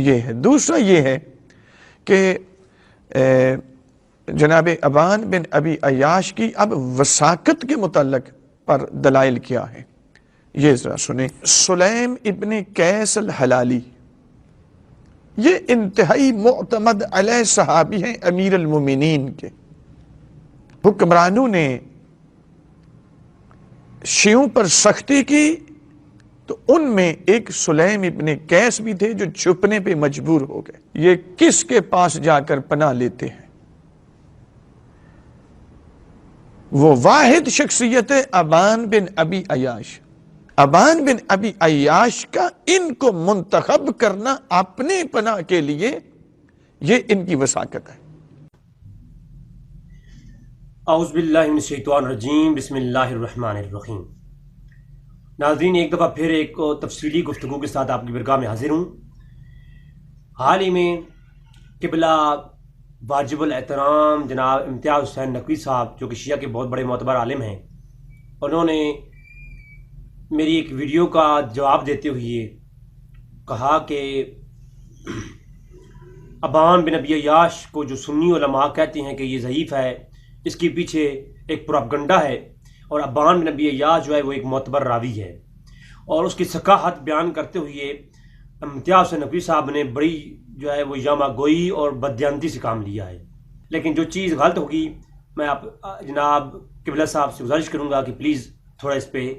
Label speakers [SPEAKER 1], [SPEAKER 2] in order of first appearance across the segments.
[SPEAKER 1] یہ ہے۔ دوسرا یہ ہے کہ جناب ابان بن ابی عیاش کی اب وثاقت کے متعلق پر دلائل کیا ہے، یہ ذرا سنیں۔ سلیم ابن قیس الحلالی یہ انتہائی معتمد علیہ صحابی ہیں امیر المومنین کے۔ حکمرانوں نے شیعوں پر سختی کی تو ان میں ایک سلیم ابن قیس بھی تھے جو چھپنے پہ مجبور ہو گئے۔ یہ کس کے پاس جا کر پناہ لیتے ہیں؟ وہ واحد شخصیت ہے ابان بن ابی عیاش۔ ابان بن ابی عیاش کا ان کو منتخب کرنا اپنے پناہ کے لیے، یہ ان کی وثاقت ہے۔
[SPEAKER 2] اعوذ باللہ من الشیطان الرجیم، بسم اللہ الرحمن الرحیم۔ ناظرین، ایک دفعہ پھر ایک تفصیلی گفتگو کے ساتھ آپ کی برگاہ میں حاضر ہوں۔ حال ہی میں قبلہ واجب الاحترام جناب امتیاز حسین نقوی صاحب، جو کہ شیعہ کے بہت بڑے معتبر عالم ہیں، انہوں نے میری ایک ویڈیو کا جواب دیتے ہوئے کہا کہ ابان بن ابی عیاش کو جو سنی علماء کہتے ہیں کہ یہ ضعیف ہے، اس کے پیچھے ایک پروپیگنڈا ہے، اور ابان بن ابی عیاش جو ہے وہ ایک معتبر راوی ہے، اور اس کی ثقافت بیان کرتے ہوئے امتیاز حسین نقوی صاحب نے بڑی جو ہے وہ یامہ گوئی اور بددیانتی سے کام لیا ہے۔ لیکن جو چیز غلط ہوگی، میں آپ جناب قبلہ صاحب سے گزارش کروں گا کہ پلیز تھوڑا اس پہ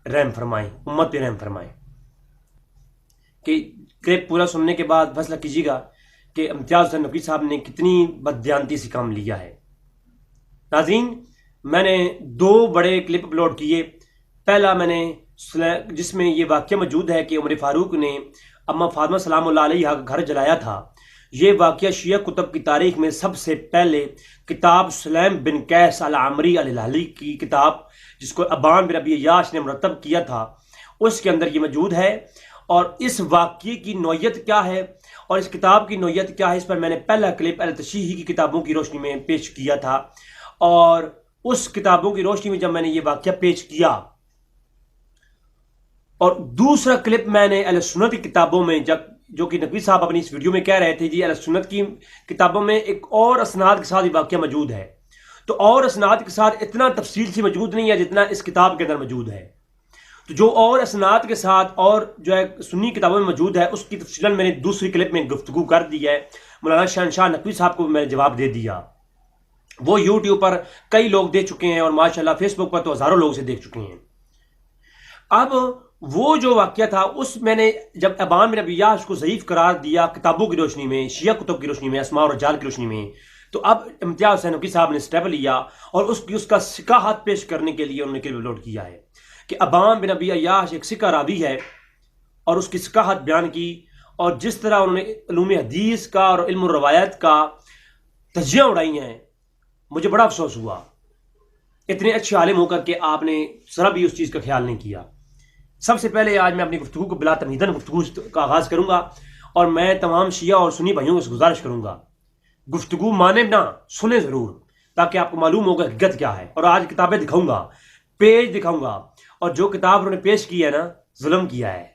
[SPEAKER 2] رحم فرمائیں، امت پہ رحم فرمائیں، کہ کلپ پورا سننے کے بعد فیصلہ کیجیے گا کہ امتیاز حسین نقوی صاحب نے کتنی بددیانتی سے کام لیا ہے۔ ناظرین، میں نے 2 بڑے کلپ اپلوڈ کیے۔ پہلا میں نے جس میں یہ واقعہ موجود ہے کہ عمر فاروق نے اما فاطمہ سلام اللہ علیہ کا گھر جلایا تھا۔ یہ واقعہ شیعہ کتب کی تاریخ میں سب سے پہلے کتاب سلیم بن قیس العمری الہلالی کی کتاب، جس کو ابان بن ابی عیاش نے مرتب کیا تھا، اس کے اندر یہ موجود ہے۔ اور اس واقعے کی نوعیت کیا ہے اور اس کتاب کی نوعیت کیا ہے، اس پر میں نے پہلا کلپ التشیحی کی کتابوں کی روشنی میں پیش کیا تھا، اور اس کتابوں کی روشنی میں جب میں نے یہ واقعہ پیش کیا، اور دوسرا کلپ میں نے اہل سنت کی کتابوں میں جو کہ نقوی صاحب اپنی اس ویڈیو میں کہہ رہے تھے جی اہل سنت کی کتابوں میں ایک اور اسناد کے ساتھ یہ واقعہ موجود ہے، تو اور اسناد کے ساتھ اتنا تفصیل سے موجود نہیں ہے جتنا اس کتاب کے اندر موجود ہے۔ تو جو اور اسناد کے ساتھ اور جو ہے سنی کتابوں میں موجود ہے، اس کی تفصیل میں نے دوسری کلپ میں گفتگو کر دی ہے۔ مولانا شہنشاہ نقوی صاحب کو میں نے جواب دے دیا، وہ یوٹیوب پر کئی لوگ دے چکے ہیں، اور ماشاءاللہ فیس بک پر تو ہزاروں لوگ سے دیکھ چکے ہیں۔ اب وہ جو واقعہ تھا، اس میں نے جب ابان بن ابی عیاش کو ضعیف قرار دیا کتابوں کی روشنی میں، شیعہ کتب کی روشنی میں، اسماء اور رجال کی روشنی میں، تو اب امتیاز حسین نقوی صاحب نے سٹیپ لیا اور اس کا سکہ ہاتھ پیش کرنے کے لیے انہوں نے کلپ اپلوڈ کیا ہے کہ ابان بن ابی عیاش ایک سکہ راوی ہے، اور اس کی سکہ ہاتھ بیان کی، اور جس طرح انہوں نے علوم حدیث کا اور علم الروایت کا تجزیہ اڑائی ہیں، مجھے بڑا افسوس ہوا اتنے اچھے عالم ہو کر کے آپ نے ذرا بھی اس چیز کا خیال نہیں کیا۔ سب سے پہلے آج میں اپنی گفتگو کو بلا تمہیداً گفتگو کا آغاز کروں گا، اور میں تمام شیعہ اور سنی بھائیوں سے گزارش کروں گا گفتگو مانے نہ سنیں ضرور، تاکہ آپ کو معلوم ہوگا حقیقت کیا ہے۔ اور آج کتابیں دکھاؤں گا، پیج دکھاؤں گا، اور جو کتاب انہوں نے پیش کی ہے نا، ظلم کیا ہے،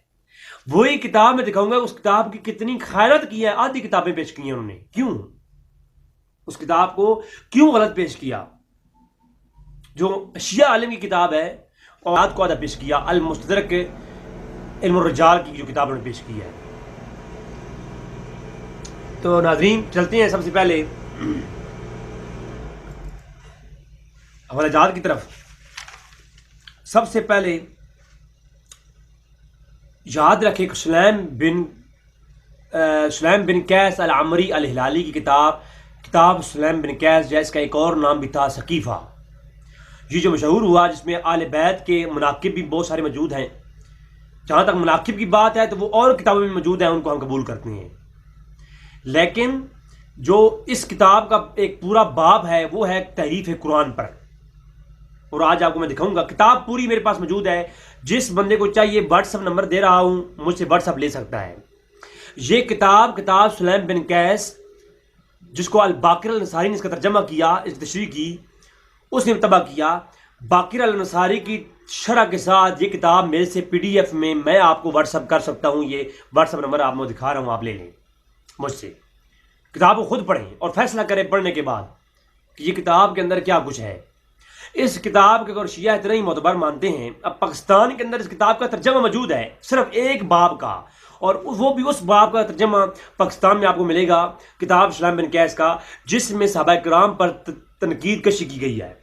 [SPEAKER 2] وہی کتاب میں دکھاؤں گا اس کتاب کی کتنی خیانت کی ہے۔ آدھی کتابیں پیش کی ہیں انہوں نے، کیوں اس کتاب کو کیوں غلط پیش کیا؟ جو شیعہ عالم کی کتاب ہے، اور آدھ کو آدھا پیش کیا۔ المستدرک علم الرجال کی جو کتاب انہوں نے پیش کی ہے۔ تو ناظرین چلتے ہیں سب سے پہلے حوالہ جات کی طرف۔ سب سے پہلے یاد رکھیں کہ سلیم بن قیس العمری الہلالی کی کتاب سلیم بن قیس، جس کا ایک اور نام بھی تھا ثقیفہ، یہ جو مشہور ہوا، جس میں آل بیت کے مناقب بھی بہت سارے موجود ہیں۔ جہاں تک مناقب کی بات ہے تو وہ اور کتابوں میں موجود ہیں، ان کو ہم قبول کرتے ہیں، لیکن جو اس کتاب کا ایک پورا باب ہے وہ ہے تحریف قرآن پر، اور آج آپ کو میں دکھاؤں گا۔ کتاب پوری میرے پاس موجود ہے، جس بندے کو چاہیے واٹس ایپ نمبر دے رہا ہوں، مجھ سے واٹس ایپ لے سکتا ہے۔ یہ کتاب سلیم بن قیس، جس کو الباقر الانصاری نے اس کا ترجمہ کیا، اس تشریح کی، اس نے طبع کیا۔ باقر الانصاری کی شرح کے ساتھ یہ کتاب میرے سے PDF میں میں آپ کو واٹس ایپ کر سکتا ہوں۔ یہ واٹس ایپ نمبر آپ کو دکھا رہا ہوں، آپ لے لیں۔ مجھ سے کتاب کو خود پڑھیں اور فیصلہ کریں پڑھنے کے بعد کہ یہ کتاب کے اندر کیا کچھ ہے. اس کتاب کے اگر شیعہ اتنا ہی معتبر مانتے ہیں، اب پاکستان کے اندر اس کتاب کا ترجمہ موجود ہے صرف ایک باب کا، اور وہ بھی اس باب کا ترجمہ پاکستان میں آپ کو ملے گا کتاب سلیم بن قیس کا، جس میں صحابہ کرام پر تنقید کشی کی گئی ہے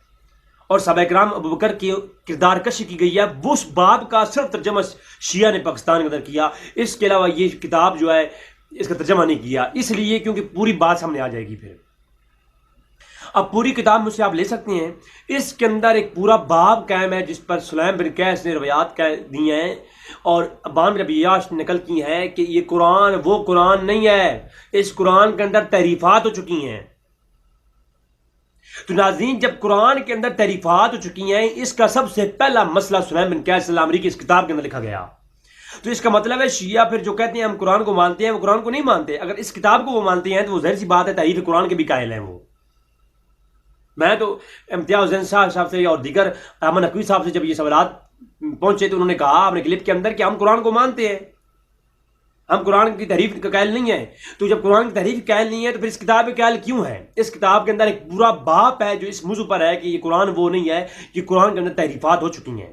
[SPEAKER 2] اور صحابہ کرام ابوبکر کی کردار کشی کی گئی ہے. وہ اس باب کا صرف ترجمہ شیعہ نے پاکستان کے اندر کیا. اس کے علاوہ یہ کتاب جو ہے اس کا ترجمہ نہیں کیا، اس لیے کیونکہ پوری بات سامنے آ جائے گی. پھر اب پوری کتاب مجھ سے آپ لے سکتے ہیں، اس کے اندر ایک پورا باب قائم ہے جس پر سلیم بن قیس نے روایات دی ہیں اور ابان بن ابی عیاش نے نقل کی ہے کہ یہ قرآن وہ قرآن نہیں ہے، اس قرآن کے اندر تحریفات ہو چکی ہیں. تو ناظرین، جب قرآن کے اندر تحریفات ہو چکی ہیں، اس کا سب سے پہلا مسئلہ سلیم بن قیس الامری کی اس کتاب کے اندر لکھا گیا. تو اس کا مطلب ہے شیعہ پھر جو کہتے ہیں ہم قرآن کو مانتے ہیں، وہ قرآن کو نہیں مانتے. اگر اس کتاب کو وہ مانتے ہیں تو وہ ظاہر سی بات ہے تحریف قرآن کے بھی قائل ہیں. وہ میں تو امتیاز حسین صاحب سے اور دیگر احمد نقوی صاحب سے جب یہ سوالات پہنچے تو انہوں نے کہا اپنے کلپ کے اندر کہ ہم قرآن کو مانتے ہیں، ہم قرآن کی تحریف کا قائل نہیں ہیں. تو جب قرآن کی تحریف قائل نہیں ہے تو پھر اس کتاب کے قائل کیوں ہے؟ اس کتاب کے اندر ایک پورا باپ ہے جو اس موضوع پر ہے کہ یہ قرآن وہ نہیں ہے، کہ قرآن کے اندر تحریفات ہو چکی ہیں.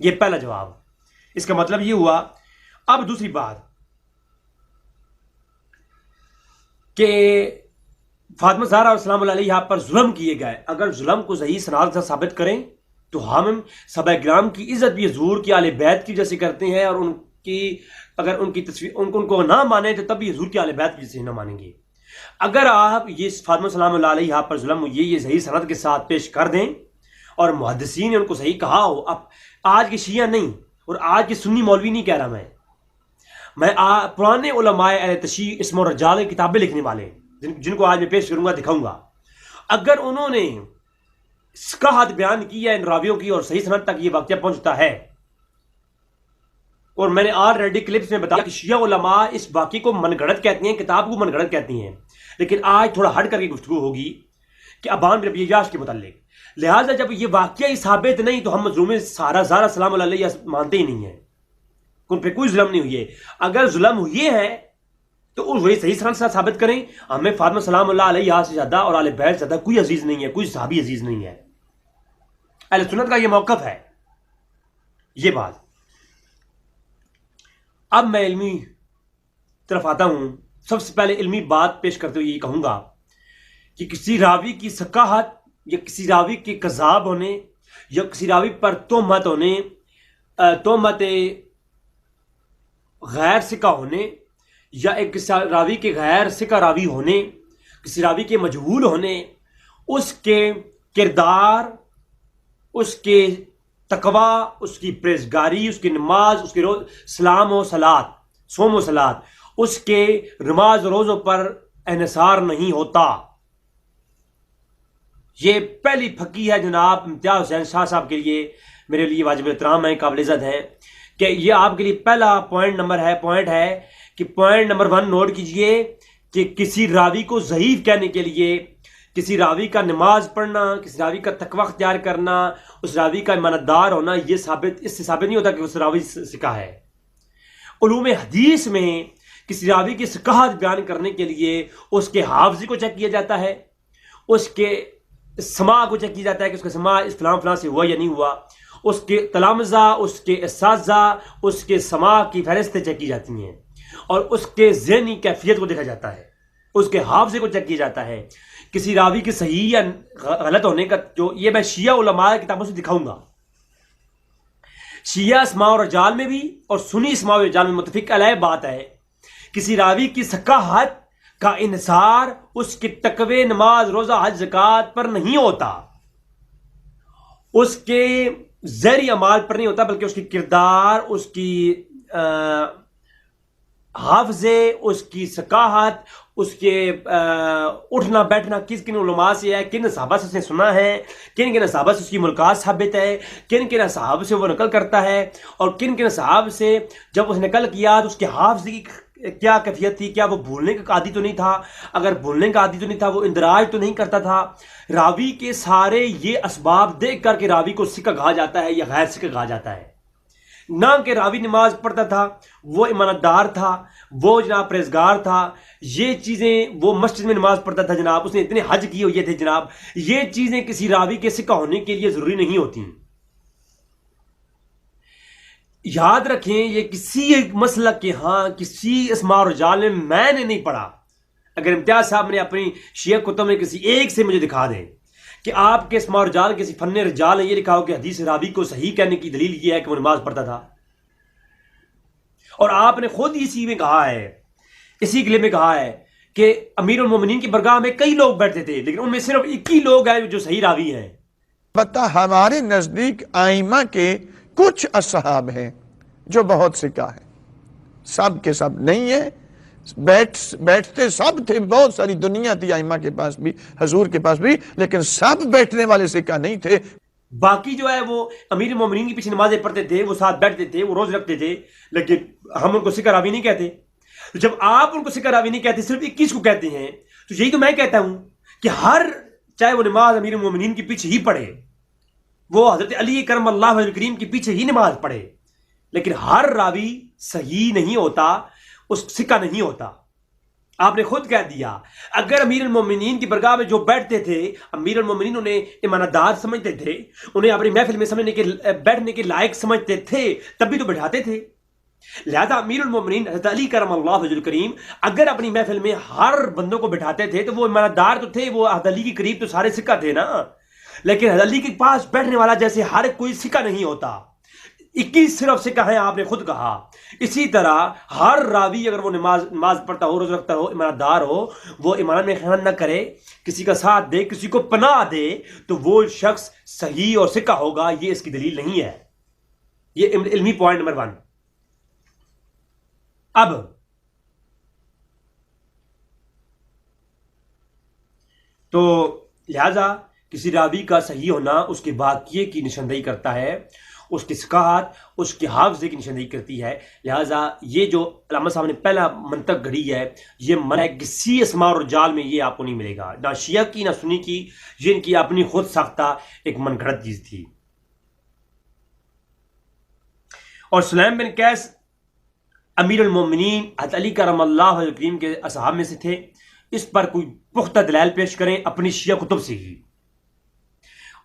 [SPEAKER 2] یہ پہلا جواب. اس کا مطلب یہ ہوا. اب دوسری بات کہ فاطمہ زہرا السلام علیہا پر ظلم کیے گئے، اگر ظلم کو صحیح سند سے ثابت کریں تو ہم صحابہ کرام کی عزت بھی حضور کی آل بیت کی جیسے کرتے ہیں، اور ان کی اگر ان کی تصویر ان کو نہ مانیں تو تب بھی حضور کی آل بیت کی جیسے نہ مانیں گے. اگر آپ یہ فاطمہ السلام علیہا پر ظلم یہ صحیح سند کے ساتھ پیش کر دیں اور محدثین نے ان کو صحیح کہا ہو، اب آج کے شیعہ نہیں اور آج کے سنی مولوی نہیں کہہ رہا میں پرانے علماء اہل تشیع اسم و رجال کتابیں لکھنے والے جن کو آج میں پیش کروں گا دکھاؤں گا، اگر انہوں نے صحاحت بیان کی ہے ان راویوں کی اور صحیح سند تک یہ واقعہ پہنچتا ہے، اور میں نے آلریڈی کلپس میں بتایا کہ شیعہ علماء اس واقعے کو من گھڑت کہتی ہیں، کتاب کو من گھڑت کہتی ہیں، لیکن آج تھوڑا ہٹ کر کے گفتگو ہوگی کہ ابان بن ابی عیاش کے متعلق. لہٰذا جب یہ واقعہ ثابت نہیں تو ہم مظلوم سارا زہرا السلام علیہ مانتے ہی نہیں ہیں، ان پہ کوئی ظلم نہیں ہوئی ہے. اگر ظلم ہوئی ہے تو وہی صحیح سند سے ثابت کریں. ہمیں فاطمہ سلام اللہ علیہ سے زیادہ اور آل بیت سے زیادہ کوئی عزیز نہیں ہے، کوئی صحابی عزیز نہیں ہے. اہل سنت کا یہ موقف ہے. یہ بات. اب میں علمی طرف آتا ہوں. سب سے پہلے علمی بات پیش کرتے ہوئے یہ کہوں گا کہ کسی راوی کی ثقاحت یا کسی راوی کے کذاب ہونے یا کسی راوی پر تہمت ہونے، تہمت غیر ثقہ ہونے، یا ایک راوی کے غیر ثقہ راوی ہونے، کسی راوی کے مجہول ہونے، اس کے کردار، اس کے تقوی، اس کی پرہیزگاری، اس کی نماز، اس کے سلام و صلات، صوم و صلات، اس کے نماز روزوں پر انحصار نہیں ہوتا. یہ پہلی پھکی ہے جناب امتیاز حسین شاہ صاحب کے لیے، میرے لیے واجب احترام ہے، قابل عزت ہے کہ یہ آپ کے لیے پہلا پوائنٹ ہے کہ پوائنٹ نمبر 1 نوٹ کیجئے کہ کسی راوی کو ضعیف کہنے کے لیے کسی راوی کا نماز پڑھنا، کسی راوی کا تقوی اختیار کرنا، اس راوی کا ایماندار ہونا، یہ اس سے ثابت نہیں ہوتا کہ اس راوی ثقہ ہے. علوم حدیث میں کسی راوی کی ثقاحت بیان کرنے کے لیے اس کے حافظی کو چیک کیا جاتا ہے، اس کے سماع کو چیک کیا جاتا ہے کہ اس کا سماع اس فلاں سے ہوا یا نہیں ہوا، اس کے تلامذہ، اس کے اساتذہ، اس کے سماع کی فہرستیں چیک کی جاتی ہیں، اور اس کے ذہنی کیفیت کو دیکھا جاتا ہے، اس کے حافظے کو چیک کیا جاتا ہے. کسی راوی کے صحیح یا غلط ہونے کا جو یہ میں شیعہ علماء کتابوں سے دکھاؤں گا. شیعہ اسماء و رجال میں بھی اور سنی اسماء و رجال میں متفق علیہ بات ہے، کسی راوی کی ثقاحت کا انحصار اس کی تقوی، نماز، روزہ، حج، زکوٰۃ پر نہیں ہوتا، اس کے ظاہری اعمال پر نہیں ہوتا، بلکہ اس کی کردار، اس کی حافظے، اس کی ثقاحت، اس کے اٹھنا بیٹھنا کن علماء سے ہے، کن صحابہ سے اس نے سنا ہے، کن صحابہ سے اس کی ملاقات ثابت ہے، کن صحابہ سے وہ نقل کرتا ہے، اور کن صحابہ سے جب اس نقل کیا تو اس کے حافظے کی کیا کیفیت تھی، کیا وہ بھولنے کا عادی تو نہیں تھا، اگر بھولنے کا عادی تو نہیں تھا وہ اندراج تو نہیں کرتا تھا. راوی کے سارے یہ اسباب دیکھ کر کے راوی کو ثقہ کہا جاتا ہے یا غیر ثقہ کہا جاتا ہے. نہ کہ راوی نماز پڑھتا تھا، وہ ایماندار تھا، وہ جناب پرہیزگار تھا، یہ چیزیں، وہ مسجد میں نماز پڑھتا تھا جناب، اس نے اتنے حج کیے ہوئے تھے جناب، یہ چیزیں کسی راوی کے ثقہ ہونے کے لیے ضروری نہیں ہوتی. یاد رکھیں یہ کسی ایک مسلک کے ہاں کسی اسماء و رجال میں نے نہیں پڑھا. اگر امتیاز صاحب نے اپنی شیعہ کتب میں کسی ایک سے مجھے دکھا دیں کہ آپ کے اسماء و رجال کسی فن رجال نے یہ لکھا ہو کہ حدیث راوی کو صحیح کہنے کی دلیل یہ ہے کہ وہ نماز پڑھتا تھا. اور آپ نے خود اسی میں کہا ہے، اسی کلپ میں کہا ہے کہ امیر المومنین کی برگاہ میں کئی لوگ بیٹھتے تھے لیکن ان میں صرف 21 لوگ ہیں جو صحیح راوی ہیں.
[SPEAKER 1] البتہ ہمارے نزدیک ائمہ کے کچھ اصحاب ہیں جو بہت ثقہ ہیں، سب کے سب نہیں ہیں، بیٹھتے سب تھے، بہت ساری دنیا تھی ائمہ کے پاس بھی، حضور کے پاس بھی، لیکن سب بیٹھنے والے ثقہ نہیں تھے.
[SPEAKER 2] باقی جو ہے وہ امیر المومنین کے پیچھے نمازیں پڑھتے تھے، وہ ساتھ بیٹھتے تھے، وہ روز رکھتے تھے، لیکن ہم ان کو ثقہ راوی نہیں کہتے. جب آپ ان کو ثقہ راوی نہیں کہتے، صرف 21 کو کہتے ہیں، تو یہی تو میں کہتا ہوں کہ ہر چاہے وہ نماز امیر المومنین کے پیچھے ہی پڑھے، وہ حضرت علی کرم اللہ وجہ کریم کے پیچھے ہی نماز پڑھے، لیکن ہر راوی صحیح نہیں ہوتا، اس ثقہ نہیں ہوتا. آپ نے خود کہہ دیا اگر امیر المومنین کی برگاہ میں جو بیٹھتے تھے، امیر المومنین انہیں ایماندار سمجھتے تھے، انہیں اپنی محفل میں سمجھنے کے بیٹھنے کے لائق سمجھتے تھے، تب بھی تو بٹھاتے تھے. لہذا امیر المومنین حضرت علی کرم اللہ وجہ کریم اگر اپنی محفل میں ہر بندوں کو بٹھاتے تھے تو وہ ایماندار تو تھے، وہ حضرت علی کے قریب تو سارے ثقہ تھے نا، لیکن حضرت علی کے پاس بیٹھنے والا جیسے ہر کوئی ثقہ نہیں ہوتا. 21 صرف ثقہ ہیں، آپ نے خود کہا. اسی طرح ہر راوی اگر وہ نماز پڑھتا ہو، روز رکھتا ہو، ایماندار ہو، وہ ایمان میں خیانت نہ کرے، کسی کا ساتھ دے، کسی کو پناہ دے، تو وہ شخص صحیح اور ثقہ ہوگا. یہ اس کی دلیل نہیں ہے. یہ علمی پوائنٹ نمبر 1. اب تو لہذا کسی راوی کا صحیح ہونا اس کے واقعے کی نشاندہی کرتا ہے، اس کی ثقافت، اس کے حافظے کی نشاندہی کرتی ہے. لہٰذا یہ جو علامہ صاحب نے پہلا منطق گھڑی ہے، یہ منع کسی اسماء اور رجال میں یہ آپ کو نہیں ملے گا، نہ شیعہ کی نہ سنی کی، یہ ان کی اپنی خود ساختہ ایک من گھڑت چیز تھی. اور سلیم بن قیس امیر المومنین حضرت علی کرم اللہ وجہ کریم کے اصحاب میں سے تھے. اس پر کوئی پختہ دلائل پیش کریں اپنی شیعہ کتب سے ہی،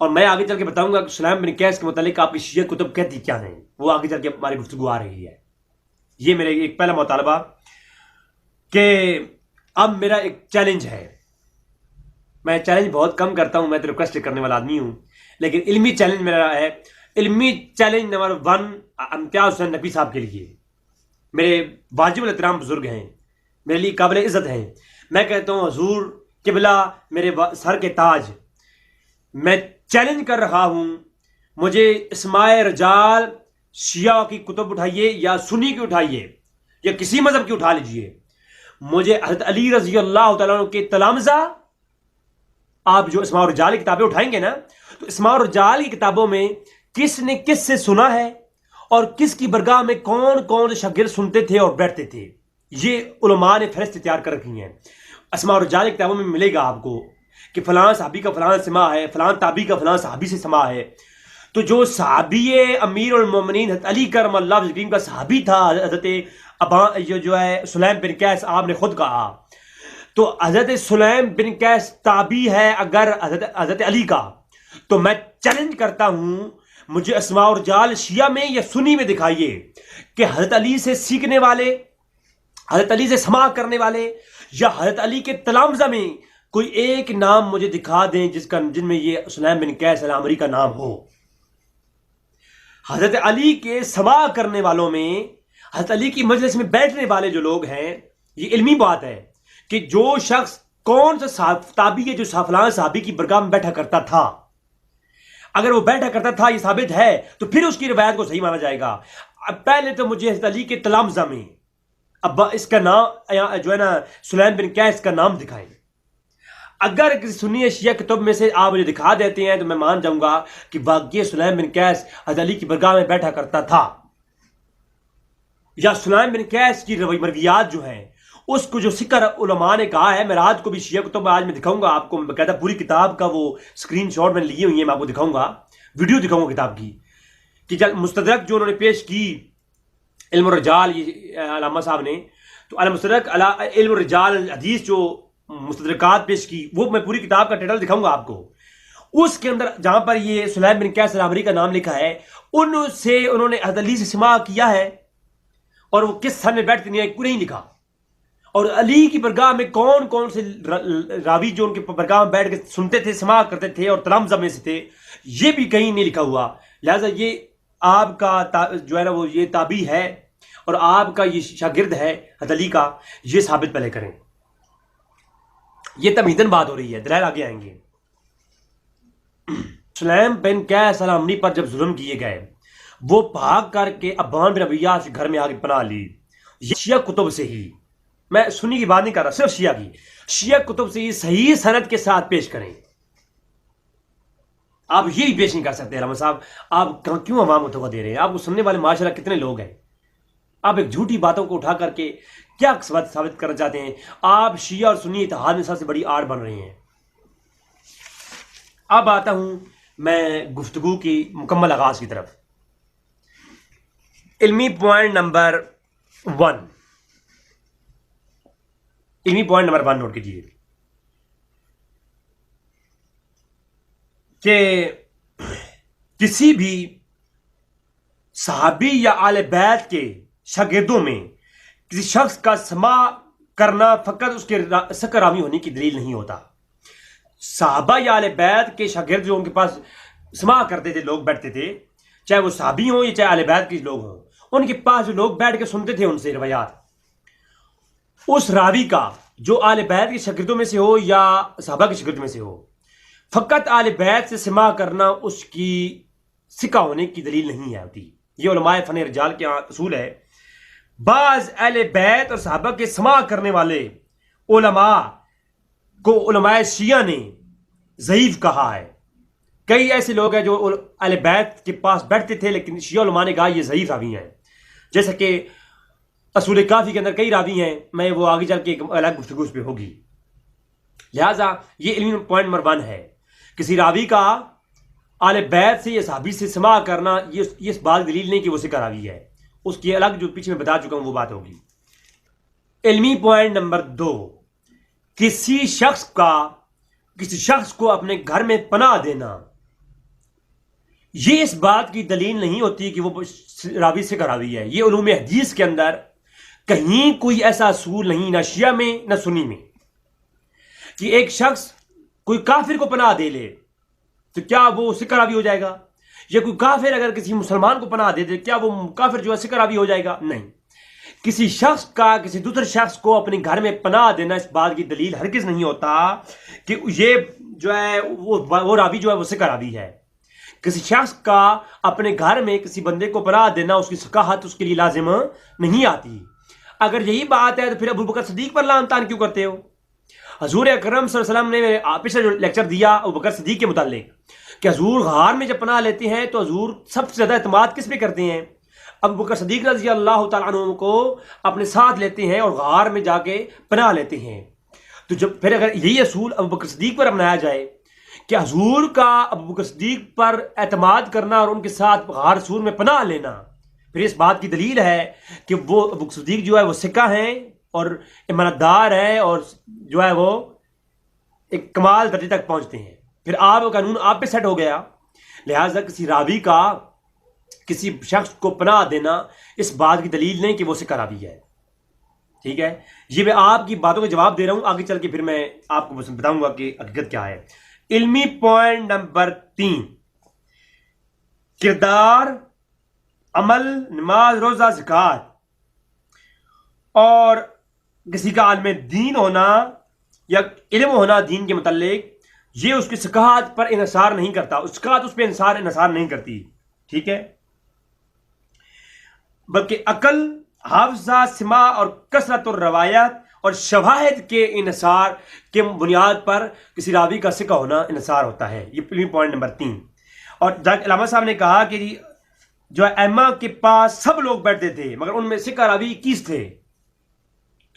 [SPEAKER 2] اور میں آگے چل کے بتاؤں گا کہ سلیم بن قیس کے متعلق آپ کی شیعہ کتب کہتی کیا ہیں، وہ آگے چل کے ہماری گفتگو آ رہی ہے. یہ میرا ایک پہلا مطالبہ کہ اب میرا ایک چیلنج ہے. میں چیلنج بہت کم کرتا ہوں، میں تو ریکویسٹ کرنے والا آدمی ہوں، لیکن علمی چیلنج میرا ہے. علمی چیلنج نمبر 1 امتیاز حسین نقوی صاحب کے لیے، میرے واجب الاحترام بزرگ ہیں، میرے لیے قابل عزت ہیں. میں کہتا ہوں حضور قبلہ میرے سر کے تاج، میں چیلنج کر رہا ہوں، مجھے اسماء رجال شیعہ کی کتب اٹھائیے یا سنی کی اٹھائیے یا کسی مذہب کی اٹھا لیجئے، مجھے حضرت علی رضی اللہ تعالیٰ عنہ کے تلامذہ، آپ جو اسماء رجال کی کتابیں اٹھائیں گے نا، تو اسماء رجال کی کتابوں میں کس نے کس سے سنا ہے اور کس کی برگاہ میں کون کون شاگرد سنتے تھے اور بیٹھتے تھے، یہ علماء نے فہرست تیار کر رکھی ہیں. اسماء رجال کی کتابوں میں ملے گا آپ کو کہ فلاں صحابی کا فلاں سماع ہے، فلاں تابعی کا فلاں صحابی سے سماع ہے. تو جو صحابی امیر المومنین حضرت علی کرم اللہ وجہ کریم کا صحابی تھا حضرت جو ہے سلیم بن قیس، آپ نے خود کہا، تو حضرت سلیم بن قیس تابعی ہے اگر حضرت علی کا، تو میں چیلنج کرتا ہوں مجھے اسماء رجال شیعہ میں یا سنی میں دکھائیے کہ حضرت علی سے سیکھنے والے، حضرت علی سے سماع کرنے والے یا حضرت علی کے تلامذہ میں کوئی ایک نام مجھے دکھا دیں جن میں یہ سلیم بن قیس العمری کا نام ہو. حضرت علی کے سماع کرنے والوں میں، حضرت علی کی مجلس میں بیٹھنے والے جو لوگ ہیں، یہ علمی بات ہے کہ جو شخص کون سا تابعی ہے جو فلاں صحابی کی برگاہ میں بیٹھا کرتا تھا، اگر وہ بیٹھا کرتا تھا یہ ثابت ہے تو پھر اس کی روایت کو صحیح مانا جائے گا. پہلے تو مجھے حضرت علی کے تلامذہ میں اب اس کا نام جو ہے نا سلیم بن قیس کا نام دکھائیں. اگر کسی سنی شیعہ کتب میں سے آپ مجھے دکھا دیتے ہیں تو میں مان جاؤں گا کہ واقعی سلیم بن قیس حضرت علی کی برگاہ میں بیٹھا کرتا تھا، یا سلیم بن قیس کی مرویات جو ہیں اس کو جو ذکر علماء نے کہا ہے. میں آج کو بھی شیعہ کتب آج میں دکھاؤں گا آپ کو، باقاعدہ پوری کتاب کا وہ اسکرین شاٹ میں لیے ہوئی ہیں، میں آپ کو دکھاؤں گا، ویڈیو دکھاؤں گا کتاب کی، کہ جب مستدرک جو انہوں نے پیش کی علم الرجال علامہ صاحب نے، تو المستدرک علم الرجال حدیث جو مستدرکات پیش کی، وہ میں پوری کتاب کا ٹائٹل دکھاؤں گا آپ کو. اس کے اندر جہاں پر یہ سلیم بن قیس العمری کا نام لکھا ہے، ان سے انہوں نے حضرت علی سے سماع کیا ہے، اور وہ کس سن میں بیٹھتے نہیں لکھا. اور علی کی برگاہ میں کون کون سے راوی جو ان کے برگاہ میں بیٹھ کے سنتے تھے، سماع کرتے تھے اور تلامذہ میں سے تھے، یہ بھی کہیں نہیں لکھا ہوا. لہذا یہ آپ کا جو ہے نا وہ یہ تابعی ہے اور آپ کا یہ شاگرد ہے حضرت علی کا، یہ ثابت پہلے کریں. یہ تمہیدن بات ہو رہی ہے، دلائل آگے آئیں گے. سلیم بن قیس العمری پر جب ظلم کیے گئے، وہ بھاگ کر کے ابان بن ابی یاس کے گھر میں آگے پناہ لی. یہ شیعہ کتب سے ہی، میں سنی کی بات نہیں کر رہا، صرف شیعہ کی، شیعہ کتب سے ہی صحیح سند کے ساتھ پیش کریں. آپ یہی پیش نہیں کر سکتے علامہ صاحب. آپ کیوں عوام کو دھوکہ دے رہے ہیں؟ آپ کو سننے والے معاشرہ کتنے لوگ ہیں؟ آپ ایک جھوٹی باتوں کو اٹھا کر کے کیا ثابت کرنا چاہتے ہیں؟ آپ شیعہ اور سنی اتحاد میں سب سے بڑی آڑ بن رہے ہیں. اب آتا ہوں میں گفتگو کی مکمل آغاز کی طرف. علمی پوائنٹ نمبر 1، علمی پوائنٹ نمبر 1 نوٹ کیجیے کہ کسی بھی صحابی یا آل بیت کے شاگردوں میں کسی شخص کا سماع کرنا فقط اس کے سکر راوی ہونے کی دلیل نہیں ہوتا. صحابہ یا آل بیت کے شاگرد جو ان کے پاس سماع کرتے تھے، لوگ بیٹھتے تھے، چاہے وہ صحابی ہوں یا چاہے آل بیت کے لوگ ہوں، ان کے پاس جو لوگ بیٹھ کے سنتے تھے ان سے روایات، اس راوی کا جو آل بیت کے شاگردوں میں سے ہو یا صحابہ کے شاگردوں میں سے ہو، فقط آل بیت سے سماع کرنا اس کی ثقہ ہونے کی دلیل نہیں ہے ہوتی. یہ علماء فن رجال کے اصول ہے. بعض اہل بیت اور صحابہ کے سماع کرنے والے علماء کو علماء شیعہ نے ضعیف کہا ہے. کئی ایسے لوگ ہیں جو اہل بیت کے پاس بیٹھتے تھے لیکن شیعہ علماء نے کہا یہ ضعیف راوی ہیں، جیسا کہ اصول کافی کے اندر کئی راوی ہیں، میں وہ آگے چل کے ایک الگ گفتگو اس پہ ہوگی. لہٰذا یہ علمی پوائنٹ نمبر 1 ہے. کسی راوی کا آل بیت سے یا صحابی سے سماع کرنا یہ اس بات دلیل نہیں کہ وہ ثقہ راوی ہے. اس کی الگ جو پیچھے میں بتا چکا ہوں وہ بات ہوگی. علمی پوائنٹ نمبر 2، کسی شخص کو اپنے گھر میں پناہ دینا یہ اس بات کی دلیل نہیں ہوتی کہ وہ راوی ثقہ راوی ہے. یہ علوم حدیث کے اندر کہیں کوئی ایسا اصول نہیں، نہ شیعہ میں نہ سنی میں، کہ ایک شخص کوئی کافر کو پناہ دے لے تو کیا وہ ثقہ راوی ہو جائے گا، یا کوئی کافر اگر کسی مسلمان کو پناہ دے دے کیا وہ کافر جو ہے ثقہ راوی ہو جائے گا؟ نہیں. کسی شخص کا کسی دوسرے شخص کو اپنے گھر میں پناہ دینا اس بات کی دلیل ہرگز نہیں ہوتا کہ یہ جو ہے وہ راوی جو ہے وہ ثقہ راوی ہے. کسی شخص کا اپنے گھر میں کسی بندے کو پناہ دینا اس کی ثقاہت اس کے لیے لازم نہیں آتی. اگر یہی بات ہے تو پھر ابو بکر صدیق پر لعن طعن کیوں کرتے ہو؟ حضور اکرم صلی اللہ علیہ وسلم نے پچھلے جو لیکچر دیا ابو بکر صدیق کے متعلق کہ حضور غار میں جب پناہ لیتے ہیں تو حضور سب سے زیادہ اعتماد کس پہ کرتے ہیں؟ ابو بکر صدیق رضی اللہ تعالیٰ عنہ کو اپنے ساتھ لیتے ہیں اور غار میں جا کے پناہ لیتے ہیں. تو جب پھر اگر یہی اصول ابو بکر صدیق پر اپنایا جائے کہ حضور کا ابو بکر صدیق پر اعتماد کرنا اور ان کے ساتھ غار سور میں پناہ لینا، پھر اس بات کی دلیل ہے کہ وہ ابو بکر صدیق جو ہے وہ ثقہ ہیں اور ایماندار ہے اور جو ہے وہ ایک کمال درجے تک پہنچتے ہیں. پھر آپ کا قانون آپ پہ سیٹ ہو گیا. لہٰذا کسی راوی کا کسی شخص کو پناہ دینا اس بات کی دلیل نہیں کہ وہ ثقہ راوی ہے. ٹھیک ہے، یہ میں آپ کی باتوں کا جواب دے رہا ہوں. آگے چل کے پھر میں آپ کو بتاؤں گا کہ حقیقت کیا ہے. علمی پوائنٹ نمبر 3، کردار، عمل، نماز، روزہ، زکوٰۃ اور کسی کا عالم دین ہونا یا علم ہونا دین کے متعلق، یہ اس کی ثقافت پر انحصار نہیں کرتا، ثقافت اس پہ انحصار نہیں کرتی. ٹھیک ہے، بلکہ عقل، حافظہ، سماع اور کثرت الروایات اور شواہد کے انحصار کے بنیاد پر کسی راوی کا ثقہ ہونا انحصار ہوتا ہے. یہ علمی پوائنٹ نمبر 3. اور علامہ صاحب نے کہا کہ جو ائمہ کے پاس سب لوگ بیٹھتے تھے مگر ان میں ثقہ راوی 21 تھے.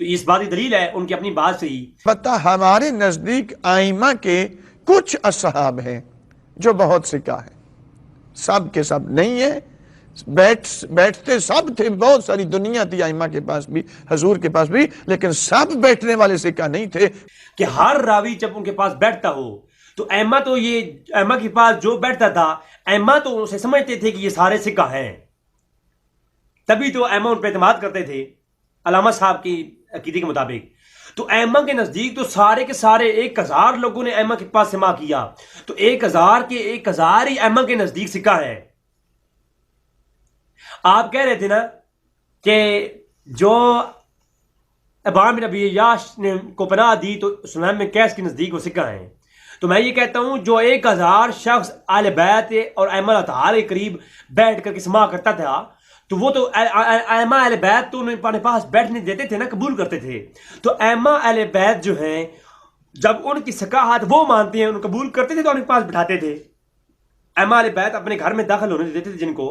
[SPEAKER 2] تو اس بات کی دلیل ہے ان کی اپنی بات سے ہی.
[SPEAKER 1] پتہ ہمارے نزدیک ائمہ کے کچھ اصحاب ہیں جو بہت ثقہ ہیں، سب کے سب نہیں ہیں بیٹھتے سب تھے, بہت ساری دنیا تھی ائمہ کے پاس بھی, حضور کے پاس بھی, لیکن سب بیٹھنے والے سکہ نہیں تھے.
[SPEAKER 2] کہ ہر راوی جب ان کے پاس بیٹھتا ہو تو ائمہ تو یہ ائمہ کے پاس جو بیٹھتا تھا ائمہ تو اسے سمجھتے تھے کہ یہ سارے سکہ ہیں, تبھی تو ائمہ ان پہ اعتماد کرتے تھے علامہ صاحب کی عقیدے کے مطابق. تو ائمہ کے نزدیک تو سارے کے سارے 1000 لوگوں نے ائمہ کے پاس سماع کیا, تو 1000 کے 1000 ہی ائمہ کے نزدیک سکہ ہیں. آپ کہہ رہے تھے نا کہ جو ابان بن ابی عیاش نے کو پناہ دی تو سلیم بن قیس کے نزدیک وہ سکہ ہیں. تو میں یہ کہتا ہوں جو 1000 شخص اہل بیت اور ائمہ اللہ تعالی کے قریب بیٹھ کر کے سماع کرتا تھا, تو وہ تو ائمہ اہل بیت تو انہیں اپنے پاس بیٹھنے دیتے تھے نا, قبول کرتے تھے. تو ائمہ اہل بیت جو ہیں جب ان کی سکاحت وہ مانتے ہیں, ان قبول کرتے تھے تو ان کے پاس بٹھاتے تھے. ائمہ اہل بیت اپنے گھر میں داخل ہونے دیتے تھے جن کو,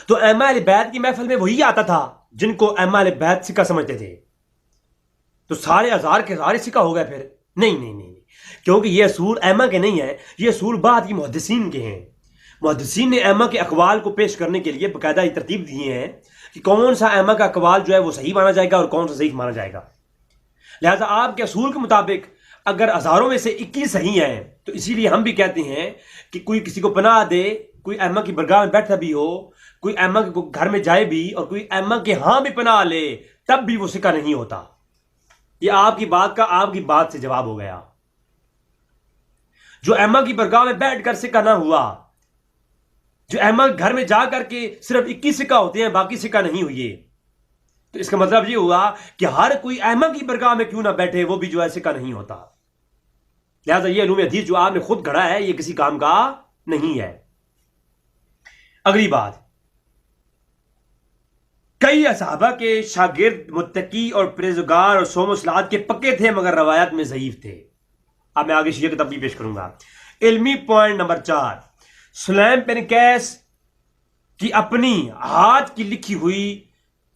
[SPEAKER 2] تو ائمہ اہل بیت کی محفل میں وہی آتا تھا جن کو ائمہ اہل بیت سکہ سمجھتے تھے. تو سارے 1000 کے 1000 سکہ ہو گئے پھر؟ نہیں, کیونکہ یہ اصول ائمہ کے نہیں ہیں, یہ اصول بعد کی محدثین کے ہیں. محدثین نے ائمہ کے اقوال کو پیش کرنے کے لیے باقاعدہ یہ ترتیب دی ہیں کہ کون سا ائمہ کا اقوال جو ہے وہ صحیح مانا جائے گا اور کون سا ضعیف مانا جائے گا. لہذا آپ کے اصول کے مطابق اگر 1000 میں سے 21 صحیح ہیں, تو اسی لیے ہم بھی کہتے ہیں کہ کوئی کسی کو پناہ دے, کوئی ائمہ کی برگاہ میں بیٹھا بھی ہو, کوئی ائمہ کے گھر میں جائے بھی اور کوئی ائمہ کے ہاں بھی پناہ لے, تب بھی وہ سکہ نہیں ہوتا. یہ آپ کی بات کا آپ کی بات سے جواب ہو گیا. جو ائمہ کی برگاہ میں بیٹھ کر سکہ نہ ہوا, جو ائمہ گھر میں جا کر کے صرف 21 سکہ ہوتے ہیں باقی سکہ نہیں ہوئے, تو اس کا مطلب یہ ہوا کہ ہر کوئی ائمہ کی برگاہ میں کیوں نہ بیٹھے وہ بھی جو ہے سکہ نہیں ہوتا. لہذا یہ علوم حدیث جو آپ نے خود گھڑا ہے یہ کسی کام کا نہیں ہے. اگلی بات, کئی صحابہ کے شاگرد متقی اور پرہیزگار اور صوم و صلات کے پکے تھے مگر روایات میں ضعیف تھے. اب میں آگے شیعہ کی تفصیل پیش کروں گا. علمی پوائنٹ نمبر 4, سلیم بن قیس کی اپنی ہاتھ کی لکھی ہوئی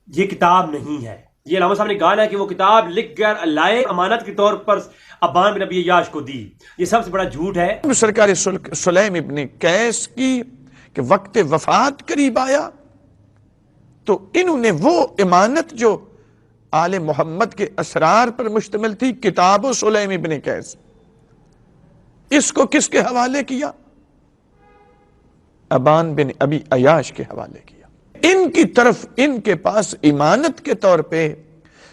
[SPEAKER 2] یہ کتاب نہیں ہے. یہ علامہ صاحب نے کہا ہے کہ وہ کتاب لکھ کر لائے امانت کے طور پر ابان بن ابی عیاش کو دی. یہ سب سے بڑا جھوٹ ہے.
[SPEAKER 1] سرکار سلیم ابن قیس کی کہ وقت وفات قریب آیا تو انہوں نے وہ امانت جو آل محمد کے اسرار پر مشتمل تھی, کتاب و سلیم ابن قیس, اس کو کس کے حوالے کیا؟ ابان بن ابی عیاش کے حوالے کیا. ان کی طرف ان کے پاس امانت کے طور پہ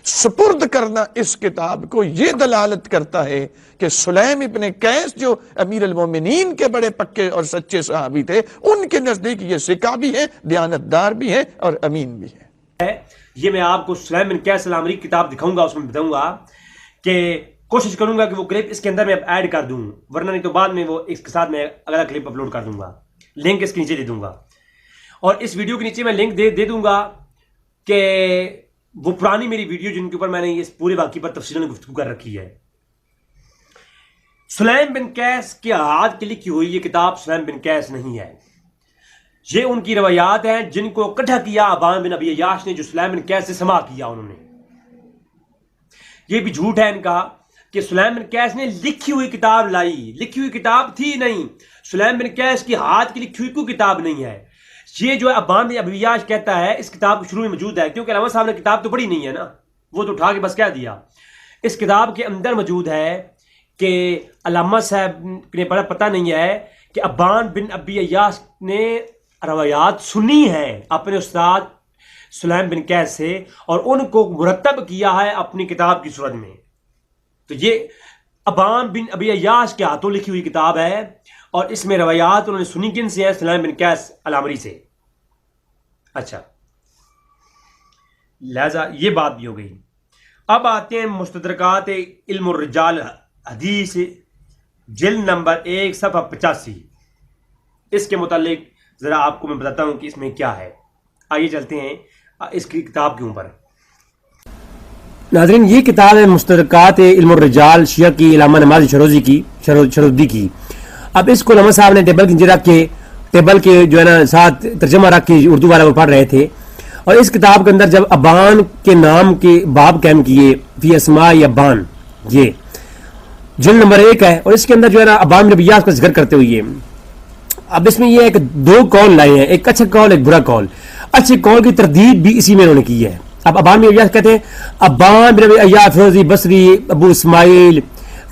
[SPEAKER 1] سپرد کرنا اس کتاب کو یہ دلالت کرتا ہے کہ سلیم ابن قیس جو امیر المومنین کے بڑے پکے اور سچے صحابی تھے, ان کے نزدیک یہ سکہ بھی ہے, دیانتدار بھی ہے اور امین بھی ہے.
[SPEAKER 2] یہ میں آپ کو سلیم بن قیس العمری کی کتاب دکھاؤں گا, اس میں بتاؤں گا کہ کوشش کروں گا کہ وہ کلپ اس کے اندر میں ایڈ کر دوں, ورنہ نہیں تو بعد میں وہ اس کے ساتھ میں اگلا کلپ اپلوڈ کر دوں گا, لنک اس کے نیچے دے دوں گا. اور اس ویڈیو کے نیچے میں لنک دے دوں گا کہ وہ پرانی میری ویڈیو جن کے اوپر میں نے اس پورے واقعے پر تفصیلاً گفتگو کر رکھی ہے. سلیم بن قیس کے ہاتھ کی لکھی ہوئی یہ کتاب سلیم بن قیس نہیں ہے. یہ ان کی روایات ہیں جن کو اکٹھا کیا ابان بن ابی عیاش نے, جو سلیم بن قیس سے سماع کیا انہوں نے. یہ بھی جھوٹ ہے ان کا کہ سلیم بن قیس نے لکھی ہوئی کتاب لائی, لکھی ہوئی کتاب تھی نہیں. سلیم بن قیس کی ہاتھ کی لکھی ہوئی کوئی کتاب نہیں ہے. یہ جو ابان بن ابی عیاش کہتا ہے اس کتاب کے شروع میں موجود ہے, کیونکہ علامہ صاحب نے کتاب تو پڑھی نہیں ہے نا, وہ تو اٹھا کے بس کہہ دیا. اس کتاب کے اندر موجود ہے کہ علامہ صاحب نے بڑا پتہ نہیں ہے کہ ابان بن ابی عیاش نے روایات سنی ہیں اپنے استاد سلیم بن قیس سے اور ان کو مرتب کیا ہے اپنی کتاب کی صورت میں. تو یہ ابان بن ابی عیاش کے ہاتھوں لکھی ہوئی کتاب ہے اور اس میں روایات انہوں نے سنی کن سے ہیں؟ سلیم بن قیس العمری سے. اچھا, لہذا یہ بات بھی ہو گئی. اب آتے ہیں مستدرکات علم الرجال حدیث جلد نمبر 1 صفحہ 85. اس کے متعلق ذرا آپ کو میں بتاتا ہوں کہ اس میں کیا ہے. آئیے چلتے ہیں اس کی کتاب کے اوپر. ناظرین, یہ کتاب ہے مستدرکات علم الرجال شیعہ کی علامہ نمازی شروزی کی شرودی کی. اب اس کو علامہ صاحب نے ٹیبل کے نیچے رکھ کے, ٹیبل کے جو ہے نا ساتھ ترجمہ رکھ کے اردو والا وہ پڑھ رہے تھے, اور اس کتاب کے اندر جب ابان کے نام کے باب قائم کیے فی اسماء ابان, یہ جلد نمبر 1 ہے, اور اس کے اندر جو ہے نا ابان بن ابی عیاش کا ذکر کرتے ہوئے اب اس میں یہ ہے کہ دو قول لائے ہیں, ایک اچھا قول ایک برا قول. اچھے قول کی تردید بھی اسی میں انہوں نے کی ہے. اب ابان بن ایاس کہتے ہیں ابان بن ابی ایاس فیروزی بصری ابو اسماعیل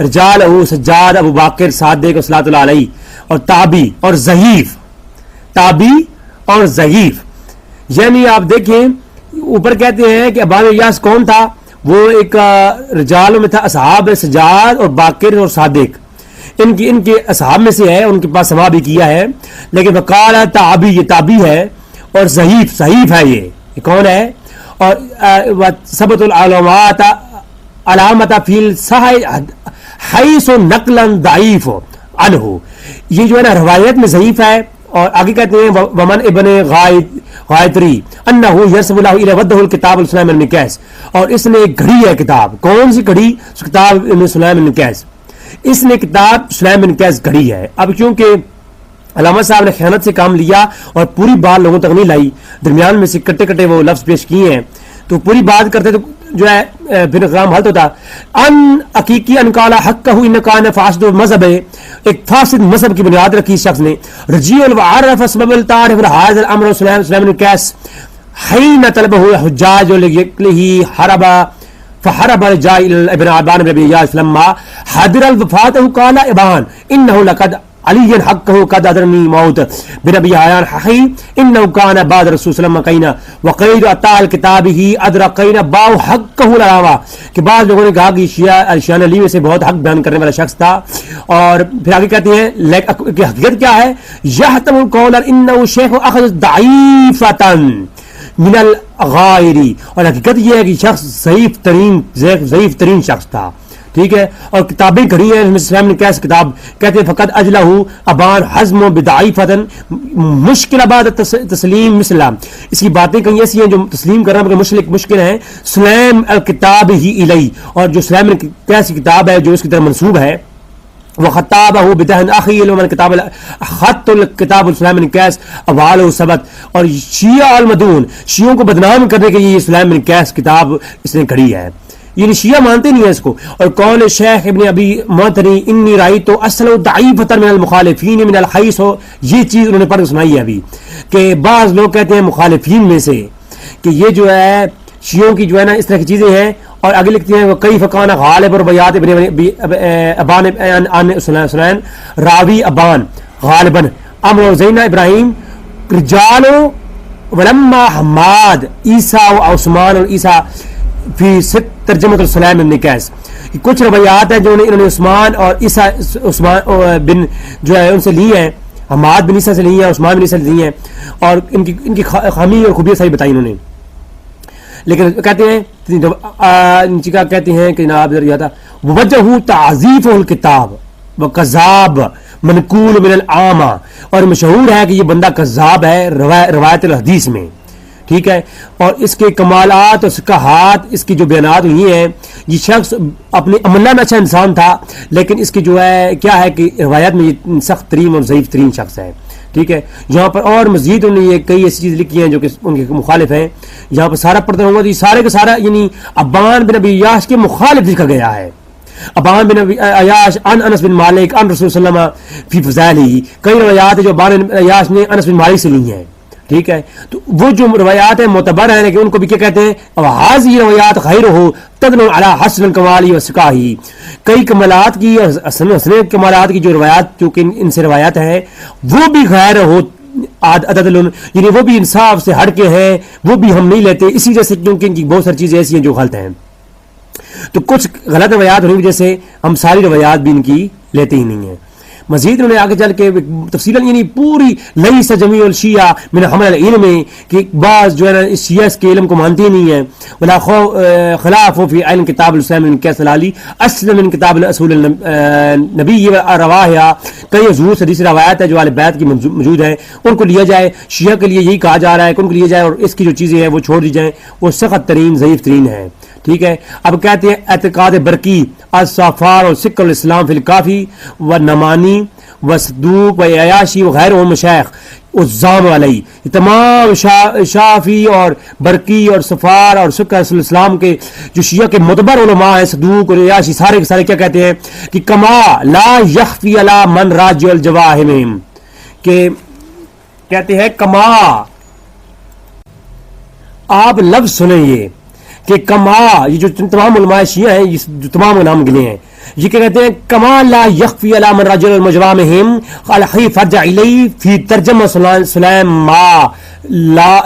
[SPEAKER 2] رجال ابو سجاد ابو باقر صادق صلاۃ اللہ علیہ اور تابی اور ضعیف, تابی اور ضعیف. یعنی آپ دیکھیں اوپر کہتے ہیں کہ ابان بن ایاس کون تھا, وہ ایک رجالوں میں تھا, اصحاب سجاد اور باقر اور صادق, ان کے اصحاب میں سے ہے, ان کے پاس سما بھی کیا ہے. لیکن وقال تابی, یہ تابی ہے, اور ضعیف ہے, یہ کون ہے, اور ثبت العلامات علامت فی الصحیح حیث نقلا ضعیف عنہ, یہ جو ہے نا روایت میں ضعیف ہے. اور آگے کہتے ہیں ومن ابن غائطری انہ یرسم اللہ الی ودہ الکتاب سلیم بن قیس, اور اس نے ایک گھڑی ہے کتاب, کون سی گھڑی, کتاب سلیم بن قیس, اس نے کتاب سلیم بن قیس گھڑی ہے. اب چونکہ علامہ صاحب نے خیانت سے کام لیا اور پوری بات لوگوں تک نہیں لائی, درمیان میں سے کٹے کٹے وہ لفظ پیش کیے ہیں, تو پوری بات کرتے تو جو ہے پھر کلام حل ہوتا. ان حقیقی ان قال حق ہو ان کان فاسد مذہب ہے, ایک فاسد مذہب کی بنیاد رکھی شخص نے. رجیع العرف سبب التعرف هذا الامر سلیم بن قیس حين طلبه حجاج له حرب فحرب رجال ابن ابان بن ابي اياس لما حضر الوفاه قال ابان انه لقد علی حقه قد ادرنی موت بن ابی حیان حقی انه کان بعد رسول صلی اللہ علیہ وسلم وقید اطال کتابه ادرقین باو حقه العلاوہ, کہ بعض لوگوں نے کہا کہ شیعہ علی میں سے بہت حق بیان کرنے والا شخص تھا. اور پھر آگے کہتے ہیں کہ حقیقت کیا ہے, یحتم القول انه شیخ اخذ ضعیفۃ من الغائری, اور حقیقت یہ ہے کہ شخص ضعیف ترین شخص تھا. ٹھیک ہے, اور کتابیں گھڑی ہیں, اسلام نے کیسے کتاب کہتے ہیں فقط اجلہ ابان حزم و بدعیفتن مشکل آباد تسلیم مثلا, اس کی باتیں کہیں ایسی ہیں جو تسلیم کرنا مشکل ہیں. سلیم الکتاب ہی الی, اور جو سلیم نے کیسی کتاب ہے جو اس کی طرف منسوب ہے, وہ خطابہ بدہن اخی من کتاب خط الکتاب السلام بن قیس اوال ثبت, اور شیعہ المدون, شیعوں کو بدنام کرنے کے لیے سلیم بن قیس کتاب اس نے گھڑی ہے. یہ شیعہ مانتے نہیں ہیں اس کو. اور قول شیخ ابن ابی معطری انی رأیت اصل ضعیفۃ من المخالفین من الحیث, یہ چیز انہوں نے پڑھ سنائی ہے ابھی, کہ بعض لوگ کہتے ہیں مخالفین میں سے کہ یہ جو ہے شیعوں کی جو ہے نا اس طرح کی چیزیں ہیں. اور آگے لکھتے ہیں وہ کئی فقان غالب اور بیات ابن ابان عن سلیم راوی ابان غالباً امر زینہ ابراہیم رجال ولما حماد عیسیٰ و عثمان اور عیسیٰ فی ست ترجمۃ السلام بن قیس. کچھ روایات ہیں جو انہوں نے عثمان اور عیسیٰ عثمان بن جو ہے ان سے لی ہیں, حماد بن عیسیٰ سے لی ہیں, عثمان بن عیسیٰ سے لی ہیں, اور ان کی خامی اور خوبیاں ساری بتائی انہوں نے. لیکن کہتے ہیں کہتے ہیں کہ جناب تھا وجہ تعزیف الکتاب و کذاب منقول من العامہ, اور مشہور ہے کہ یہ بندہ کذاب ہے روایت الحدیث میں. ٹھیک ہے, اور اس کے کمالات اور صحاحات اس کی جو بیانات ہوئی ہیں, یہ شخص اپنے عملہ میں اچھا انسان تھا, لیکن اس کی جو ہے کیا ہے کہ روایت میں یہ سخت ترین اور ضعیف ترین شخص ہے. ٹھیک ہے, یہاں پر اور مزید انہوں نے یہ کئی ایسی چیز لکھی ہیں جو کہ ان کے مخالف ہیں. یہاں پر سارا پڑھتا ہوں گا تو یہ سارے کا سارا یعنی ابان بن ابی ایاس کے مخالف لکھا گیا ہے. ابان بن ابی ایاس ان انس بن مالک ان رسول صلی اللہ علیہ وسلم فی فضائلہ, کئی روایات ہیں جو ابان بن ایاس نے انس بن مالک سے لی ہیں. ٹھیک ہے, تو وہ جو روایات ہیں معتبر ہیں, لیکن ان کو بھی کیا کہتے ہیں حاضی روایات خیر ہو تدنو علی حسن الکمالی و سکاہی, کئی کمالات کی اور حسن کمالات کی جو روایات جو کہ ان سے روایات ہیں وہ بھی غیر ہو عدد, یعنی وہ بھی انصاف سے ہٹ کے ہیں, وہ بھی ہم نہیں لیتے اسی وجہ سے کیونکہ ان کی بہت ساری چیزیں ایسی ہیں جو غلط ہیں. تو کچھ غلط روایات ہونے کی وجہ سے ہم ساری روایات بھی ان کی لیتے ہی نہیں ہیں. مزید انہوں نے آگے چل کے تفصیلا یعنی پوری لیس جمیع الشیعہ من حمل العلم میں کہ بعض جو ہے نا اس شیعہ کے علم کو مانتے ہی نہیں ہیں. ولا خلاف فی علم کتاب الاسلام من قیس العلی اصل من کتاب الاصول النبی رواہ, کئی حضور حدیث روایات ہے جو اہل بیت کی موجود ہیں, ان کو لیا جائے. شیعہ کے لیے یہی کہا جا رہا ہے کہ ان کو لیا جائے اور اس کی جو چیزیں ہیں وہ چھوڑ دی جائیں, وہ سخت ترین ضعیف ترین ہیں. ٹھیک ہے, اب کہتے ہیں اعتقاد برقی الصافار اور سکر الاسلام فی الکافی و نمانی و صدوق و عیاشی وغیر و مشایخ الزام علیہ, یہ تمام شافی اور برقی اور صفار اور سکر الاسلام کے جو شیعہ کے معتبر علماء ہیں, صدوق اور عیاشی سارے کے سارے کیا کہتے ہیں کہ کما لا یخفی علی من راجع الجواہم, کہ کہتے ہیں کما، آپ لفظ سنیں یہ کہ کما، یہ جو تمام علماء شیعہ ہیں جو تمام نام گنے ہیں، یہ کیا کہتے ہیں، کما لا یخفی علی من رجل المجرامہم الحی فرجع الی فی ترجمہ سلیم ما لا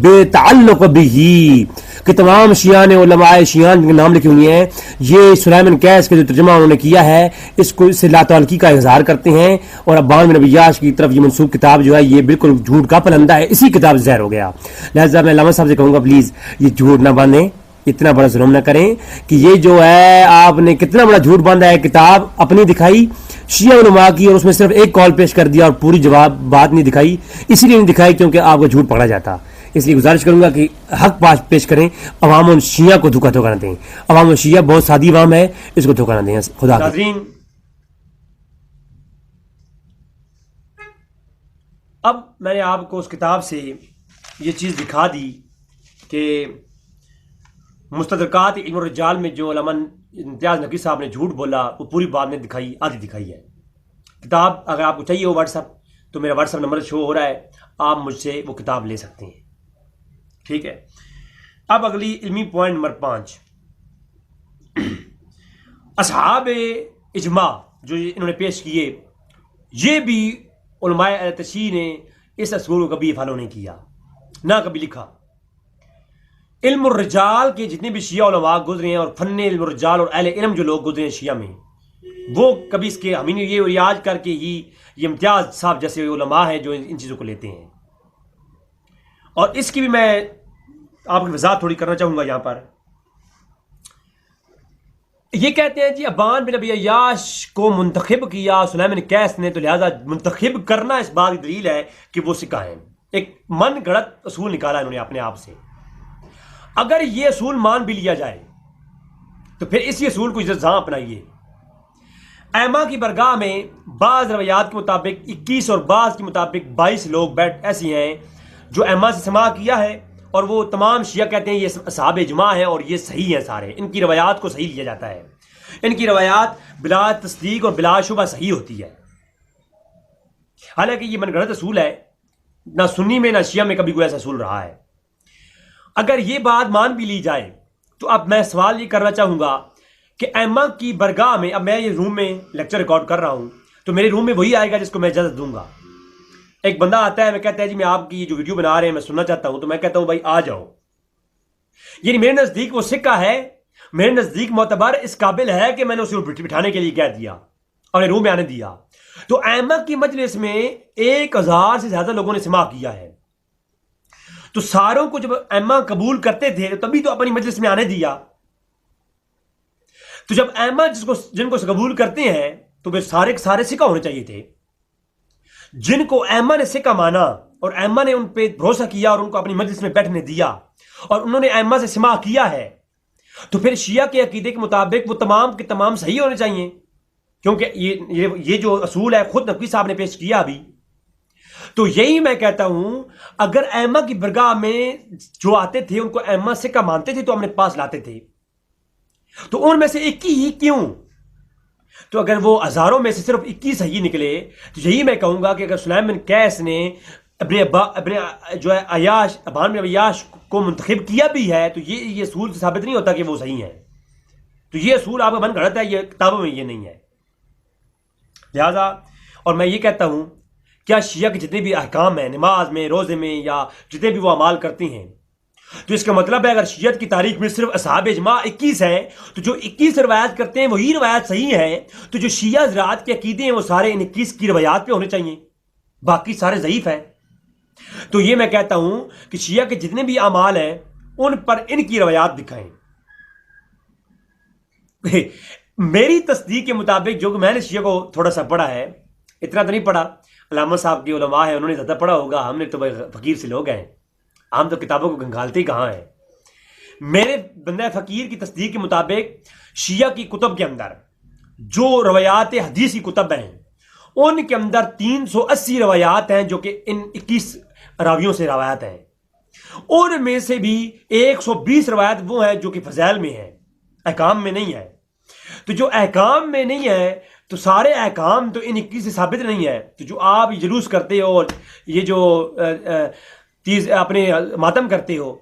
[SPEAKER 2] بے تعلق بھی، کہ تمام شیعہ نے علماء شیعہ کے نام لکھے ہوئے ہیں، یہ سلیمان کیس کے جو ترجمہ انہوں نے کیا ہے اس کو اس سے لا تعلقی کا اظہار کرتے ہیں، اور ابان بن عیاش کی طرف یہ منسوب کتاب جو ہے یہ بالکل جھوٹ کا پلندہ ہے، اسی کتاب سے ظاہر ہو گیا۔ لہذا میں علامہ صاحب سے کہوں گا پلیز یہ جھوٹ نہ باندھیں، اتنا بڑا ظلم نہ کریں کہ یہ جو ہے آپ نے کتنا بڑا جھوٹ باندھا ہے، کتاب اپنی دکھائی شیعہ علماء کی اور اس میں صرف ایک کال پیش کر دیا اور پوری جواب بات نہیں دکھائی، اسی لیے نہیں دکھائی کیونکہ آپ کو جھوٹ پکڑا جاتا۔ اس لیے گزارش کروں گا کہ حق پیش کریں، عوام و شیعہ کو دھوکہ نہ دیں، عوام و شیعہ بہت سادی عوام ہے، اس کو دھوکہ نہ دیں۔ خدا حافظ۔
[SPEAKER 3] ناظرین، اب میں نے آپ کو اس کتاب سے یہ چیز دکھا دی کہ مستدرکات علم الرجال میں جو علامہ امتیاز نقوی صاحب نے جھوٹ بولا وہ پوری بات نے دکھائی، آدھی دکھائی ہے۔ کتاب اگر آپ کو چاہیے ہو واٹس ایپ تو میرا واٹس ایپ نمبر شو ہو رہا ہے، آپ مجھ سے وہ کتاب لے سکتے ہیں، ٹھیک ہے۔ اب اگلی علمی پوائنٹ نمبر 5، اصحاب اجماع جو انہوں نے پیش کیے، یہ بھی علماء اہل تشیع نے اس اصول کو کبھی فالو نہیں کیا، نہ کبھی لکھا۔ علم الرجال کے جتنے بھی شیعہ علماء گزرے ہیں اور فن علم الرجال اور اہل علم جو لوگ گزرے ہیں شیعہ میں، وہ کبھی اس کے ہمیں یہ ریاض کر کے ہی یہ امتیاز صاحب جیسے علماء ہیں جو ان چیزوں کو لیتے ہیں۔ اور اس کی بھی میں آپ کی وضاحت تھوڑی کرنا چاہوں گا یہاں پر۔ یہ کہتے ہیں جی ابان بن ابی عیاش کو منتخب کیا سلیمان کیس نے، تو لہذا منتخب کرنا اس بات کی دلیل ہے کہ وہ سکہ ہیں۔ ایک من گھڑت اصول نکالا انہوں نے اپنے آپ سے۔ اگر یہ اصول مان بھی لیا جائے تو پھر اسی اصول کو جہاں اپنائیے۔ ائمہ کی برگاہ میں بعض روایات کے مطابق 21 اور بعض کے مطابق 22 لوگ ایسی ہیں جو ائمہ سے سماع کیا ہے، اور وہ تمام شیعہ کہتے ہیں یہ اصحاب اجماع ہیں اور یہ صحیح ہیں، سارے ان کی روایات کو صحیح لیا جاتا ہے، ان کی روایات بلا تصدیق اور بلا شبہ صحیح ہوتی ہے۔ حالانکہ یہ من گھڑت اصول ہے، نہ سنی میں نہ شیعہ میں کبھی کوئی ایسا اصول رہا ہے۔ اگر یہ بات مان بھی لی جائے تو اب میں سوال یہ کرنا چاہوں گا کہ ائمہ کی برگاہ میں، اب میں یہ روم میں لیکچر ریکارڈ کر رہا ہوں تو میرے روم میں وہی آئے گا جس کو میں اجازت دوں گا۔ ایک بندہ آتا ہے، میں کہتا ہے جی میں آپ کی جو ویڈیو بنا رہے ہیں میں سننا چاہتا ہوں، تو میں کہتا ہوں بھائی آ جاؤ۔ یعنی میرے نزدیک وہ سکہ ہے، میرے نزدیک معتبر، اس قابل ہے کہ میں نے اسے بٹھانے کے لیے کہہ دیا اور روم میں آنے دیا۔ تو ائمہ کی مجلس میں 1000 سے زیادہ لوگوں نے سماع کیا ہے، تو ساروں کو جب ائمہ قبول کرتے تھے تبھی تو اپنی مجلس میں آنے دیا۔ تو جب ائمہ جن کو قبول کرتے ہیں تو پھر سارے سارے سکہ ہونے چاہیے تھے۔ جن کو ائمہ نے سکہ مانا اور ائمہ نے ان پہ بھروسہ کیا اور ان کو اپنی مجلس میں بیٹھنے دیا اور انہوں نے ائمہ سے سماع کیا ہے، تو پھر شیعہ کے عقیدے کے مطابق وہ تمام کے تمام صحیح ہونے چاہیے، کیونکہ یہ جو اصول ہے خود نقوی صاحب نے پیش کیا ابھی۔ تو یہی میں کہتا ہوں، اگر ائمہ کی برگاہ میں جو آتے تھے ان کو ائمہ سکہ مانتے تھے تو اپنے پاس لاتے تھے، تو ان میں سے 21 ہی کیوں؟ تو اگر وہ ہزاروں میں سے صرف 21 صحیح نکلے تو یہی میں کہوں گا کہ اگر سلیمان کیس نے ابن جو ہے عیاش، ابان بن عیاش کو منتخب کیا بھی ہے تو یہ اصول سے ثابت نہیں ہوتا کہ وہ صحیح ہیں۔ تو یہ اصول آپ کا من گھڑت ہے، یہ کتابوں میں یہ نہیں ہے۔ لہذا اور میں یہ کہتا ہوں، کیا شیعہ کے جتنے بھی احکام ہیں، نماز میں، روزے میں، یا جتنے بھی وہ اعمال کرتے ہیں، تو اس کا مطلب ہے اگر شیعت کی تاریخ میں صرف اصحاب اجماع 21 ہیں تو جو 21 روایات کرتے ہیں وہی روایات صحیح ہیں، تو جو شیعہ حضرات کے عقیدے ہیں وہ سارے ان 21 کی روایات پہ ہونے چاہیے، باقی سارے ضعیف ہیں۔ تو یہ میں کہتا ہوں کہ شیعہ کے جتنے بھی اعمال ہیں ان پر ان کی روایات دکھائیں۔ میری تصدیق کے مطابق جو کہ میں نے شیعہ کو تھوڑا سا پڑھا ہے، اتنا تو نہیں پڑھا، علامہ صاحب کے علماء ہیں انہوں نے زیادہ پڑھا ہوگا، ہم نے تو فقیر سے لوگ ہیں، ہم تو کتابوں کو گنگالتے ہی کہاں ہیں۔ میرے بندہ فقیر کی تصدیق کے مطابق شیعہ کی کتب کے اندر جو روایات حدیث کی کتب ہیں ان کے اندر 380 روایات ہیں جو کہ ان 21 راویوں سے روایات ہیں، ان میں سے بھی 120 روایت وہ ہیں جو کہ فضائل میں ہیں، احکام میں نہیں ہے۔ تو جو احکام میں نہیں ہے تو سارے احکام تو ان 21 سے ثابت نہیں ہے. تو جو آپ جلوس کرتے ہو اور یہ جو چیز اپنے ماتم کرتے ہو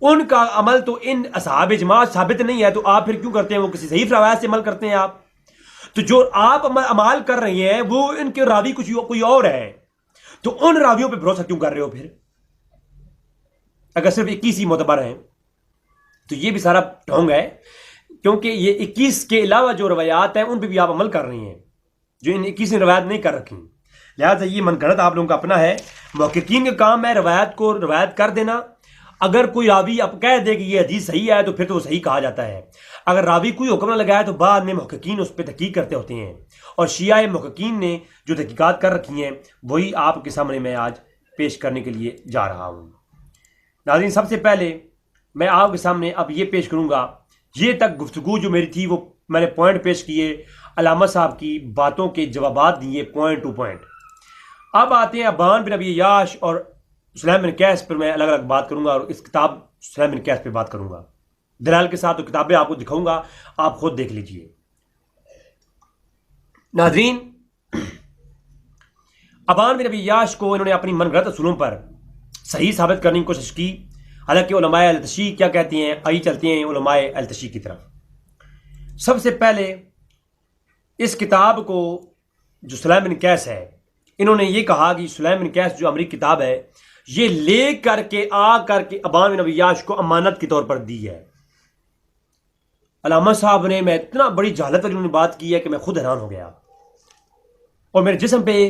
[SPEAKER 3] ان کا عمل تو ان اصحاب جماعت ثابت نہیں ہے. تو آپ پھر کیوں کرتے ہیں؟ وہ کسی ضعیف روایت سے عمل کرتے ہیں آپ. تو جو آپ عمال کر رہے ہیں وہ ان کے راوی کوئی اور ہے. تو ان راویوں پہ بھروسہ کیوں کر رہے ہو پھر اگر صرف 21 ہی معتبر ہیں؟ تو یہ بھی سارا ڈھونگ ہے، کیونکہ یہ 21 کے علاوہ جو روایات ہیں ان پہ بھی آپ عمل کر رہے ہیں جو ان 21 نے روایت نہیں کر رکھی. لہٰذا یہ من گھڑت آپ لوگوں کا اپنا ہے. محققین کا کام ہے روایت کو روایت کر دینا. اگر کوئی راوی اب کہہ دے کہ یہ حدیث صحیح ہے تو پھر تو وہ صحیح کہا جاتا ہے. اگر راوی کوئی حکم نہ لگائے تو بعد میں محققین اس پہ تحقیق کرتے ہوتے ہیں، اور شیعہ محققین نے جو تحقیقات کر رکھی ہیں وہی آپ کے سامنے میں آج پیش کرنے کے لیے جا رہا ہوں. ناظرین، سب سے پہلے میں آپ کے سامنے اب یہ پیش کروں گا، یہ تک گفتگو جو میری تھی وہ میں نے پوائنٹ پیش کیے، علامہ صاحب کی باتوں کے جوابات دیے پوائنٹ ٹو پوائنٹ. اب آتے ہیں ابان بن ابی عیاش اور سلیم بن قیس پر میں الگ الگ بات کروں گا، اور اس کتاب سلیم بن قیس پہ بات کروں گا دلائل کے ساتھ. تو کتابیں آپ کو دکھاؤں گا، آپ خود دیکھ لیجئے. ناظرین، ابان بن ابی عیاش کو انہوں نے اپنی من گھڑت اصولوں پر صحیح ثابت کرنے کی کوشش کی، حالانکہ علماء اہل تشیع کیا کہتے ہیں. آئیے چلتے ہیں علماء اہل تشیع کی طرف. سب سے پہلے اس کتاب کو جو سلیم بن قیس ہے، انہوں نے یہ کہا کہ سلیم بن قیس جو امریکی کتاب ہے یہ لے کر کے ابان بن ابی عیاش کو امانت کے طور پر دی ہے. علامہ صاحب نے میں اتنا بڑی جہالت والی بات کی ہے کہ میں خود حیران ہو گیا، اور میرے جسم پہ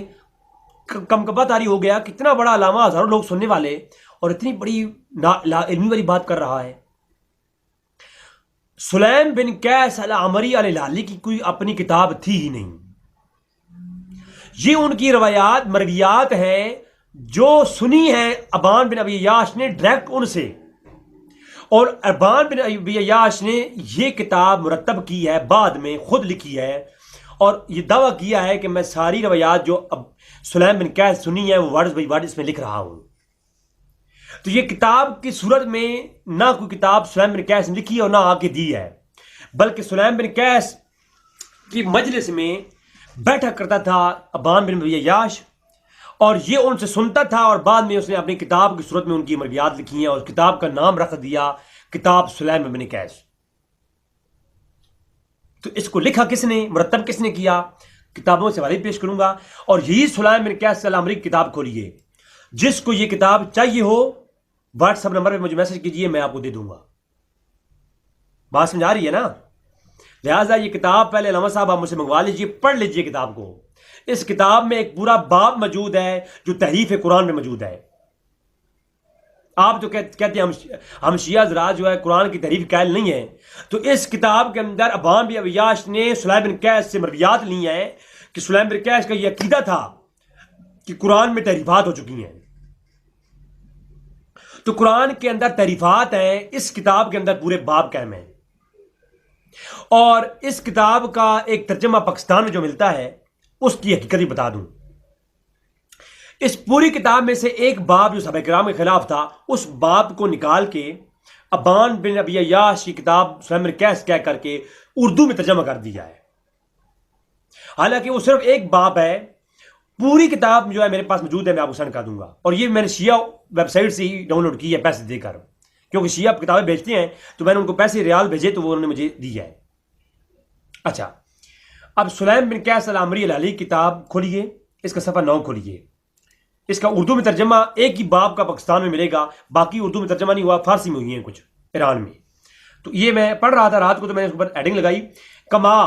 [SPEAKER 3] کمکبا طاری ہو گیا کہ اتنا بڑا علامہ، ہزاروں لوگ سننے والے، اور اتنی بڑی لا علمی والی بات کر رہا ہے. سلیم بن قیس العمری الہلالی کی کوئی اپنی کتاب تھی ہی نہیں. یہ ان کی روایات مرویات ہیں جو سنی ہے ابان بن ابی عیاش نے ڈائریکٹ ان سے، اور ابان بن ابی عیاش نے یہ کتاب مرتب کی ہے، بعد میں خود لکھی ہے، اور یہ دعویٰ کیا ہے کہ میں ساری روایات جو اب سلیم بن قیس سنی ہے وہ ورڈز بائی ورڈ اس میں لکھ رہا ہوں. تو یہ کتاب کی صورت میں نہ کوئی کتاب سلیم بن قیس نے لکھی اور نہ آ کے دی ہے، بلکہ سلیم بن قیس کی مجلس میں بیٹھا کرتا تھا ابان بن ابی عیاش، اور یہ ان سے سنتا تھا، اور بعد میں اس نے اپنی کتاب کی صورت میں ان کی مرویات لکھی ہیں، اور اس کتاب کا نام رکھ دیا کتاب سلیم بن قیس. تو اس کو لکھا کس نے، مرتب کس نے کیا، کتابوں سے حوالے پیش کروں گا. اور یہی سلیم بن قیس العمری کی کتاب کھولیے. جس کو یہ کتاب چاہیے ہو واٹس ایپ نمبر پہ مجھے میسج کیجئے، میں آپ کو دے دوں گا. بات سمجھا رہی ہے نا؟ لہٰذا یہ کتاب پہلے علامہ صاحب آپ مجھ سے منگوا لیجئے، پڑھ لیجئے کتاب کو. اس کتاب میں ایک پورا باب موجود ہے جو تحریف قرآن میں موجود ہے. آپ جو کہتے ہیں ہم شیعہ حضرات جو ہے قرآن کی تحریف قائل نہیں ہیں، تو اس کتاب کے اندر ابان بن ابی عیاش نے سلیم بن قیس سے مرویات لی ہیں کہ سلیم بن قیس کا یہ عقیدہ تھا کہ قرآن میں تحریفات ہو چکی ہیں. تو قرآن کے اندر تحریفات ہیں، اس کتاب کے اندر پورے باب قائم ہیں. اور اس کتاب کا ایک ترجمہ پاکستان میں جو ملتا ہے اس کی حقیقت ہی بتا دوں. اس پوری کتاب میں سے ایک باب جو صحابہ کرام کے خلاف تھا، اس باب کو نکال کے ابان بن ابی عیاش کی کتاب سلیم بن قیس کہہ کر کے اردو میں ترجمہ کر دیا ہے. حالانکہ وہ صرف ایک باب ہے. پوری کتاب جو ہے میرے پاس موجود ہے، میں آپ کو سینڈ کر دوں گا. اور یہ میں نے شیعہ ویب سائٹ سے ہی ڈاؤن لوڈ کی ہے پیسے دے کر، کیونکہ شیعہ کتابیں بھیجتے ہیں تو میں نے ان کو پیسے ریال بھیجے تو وہ انہوں نے مجھے دی ہے. اچھا، اب سلیم بن قیس العمری الہلالی کتاب کھولیے، اس کا صفحہ 9 کھولیے. اس کا اردو میں ترجمہ ایک ہی باب کا پاکستان میں ملے گا، باقی اردو میں ترجمہ نہیں ہوا، فارسی میں ہوئی ہیں کچھ ایران میں. تو یہ میں پڑھ رہا تھا رات کو، تو میں نے اس پر ایڈنگ لگائی کما.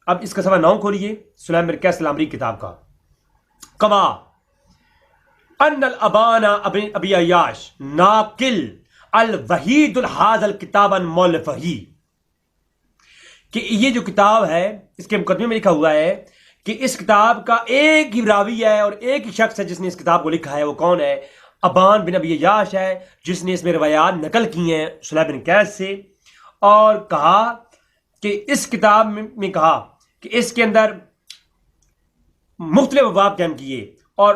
[SPEAKER 3] اب اس کا صفحہ 9 کھولیے سلیم بن قیس العمری کتاب کا. کما ان الابان ابن ابی عیاش ناقل الوحید الحاظ الکتاب مولفہی، کہ یہ جو کتاب ہے اس کے مقدمے میں لکھا ہوا ہے کہ اس کتاب کا ایک ہی راوی ہے اور ایک ہی شخص ہے جس نے اس کتاب کو لکھا ہے. وہ کون ہے؟ ابان بن ابی عیاش ہے، جس نے اس میں روایات نقل کی ہیں سلیم بن قیس سے. اور کہا کہ اس کتاب میں کہا کہ اس کے اندر مختلف ابواب قائم کیے اور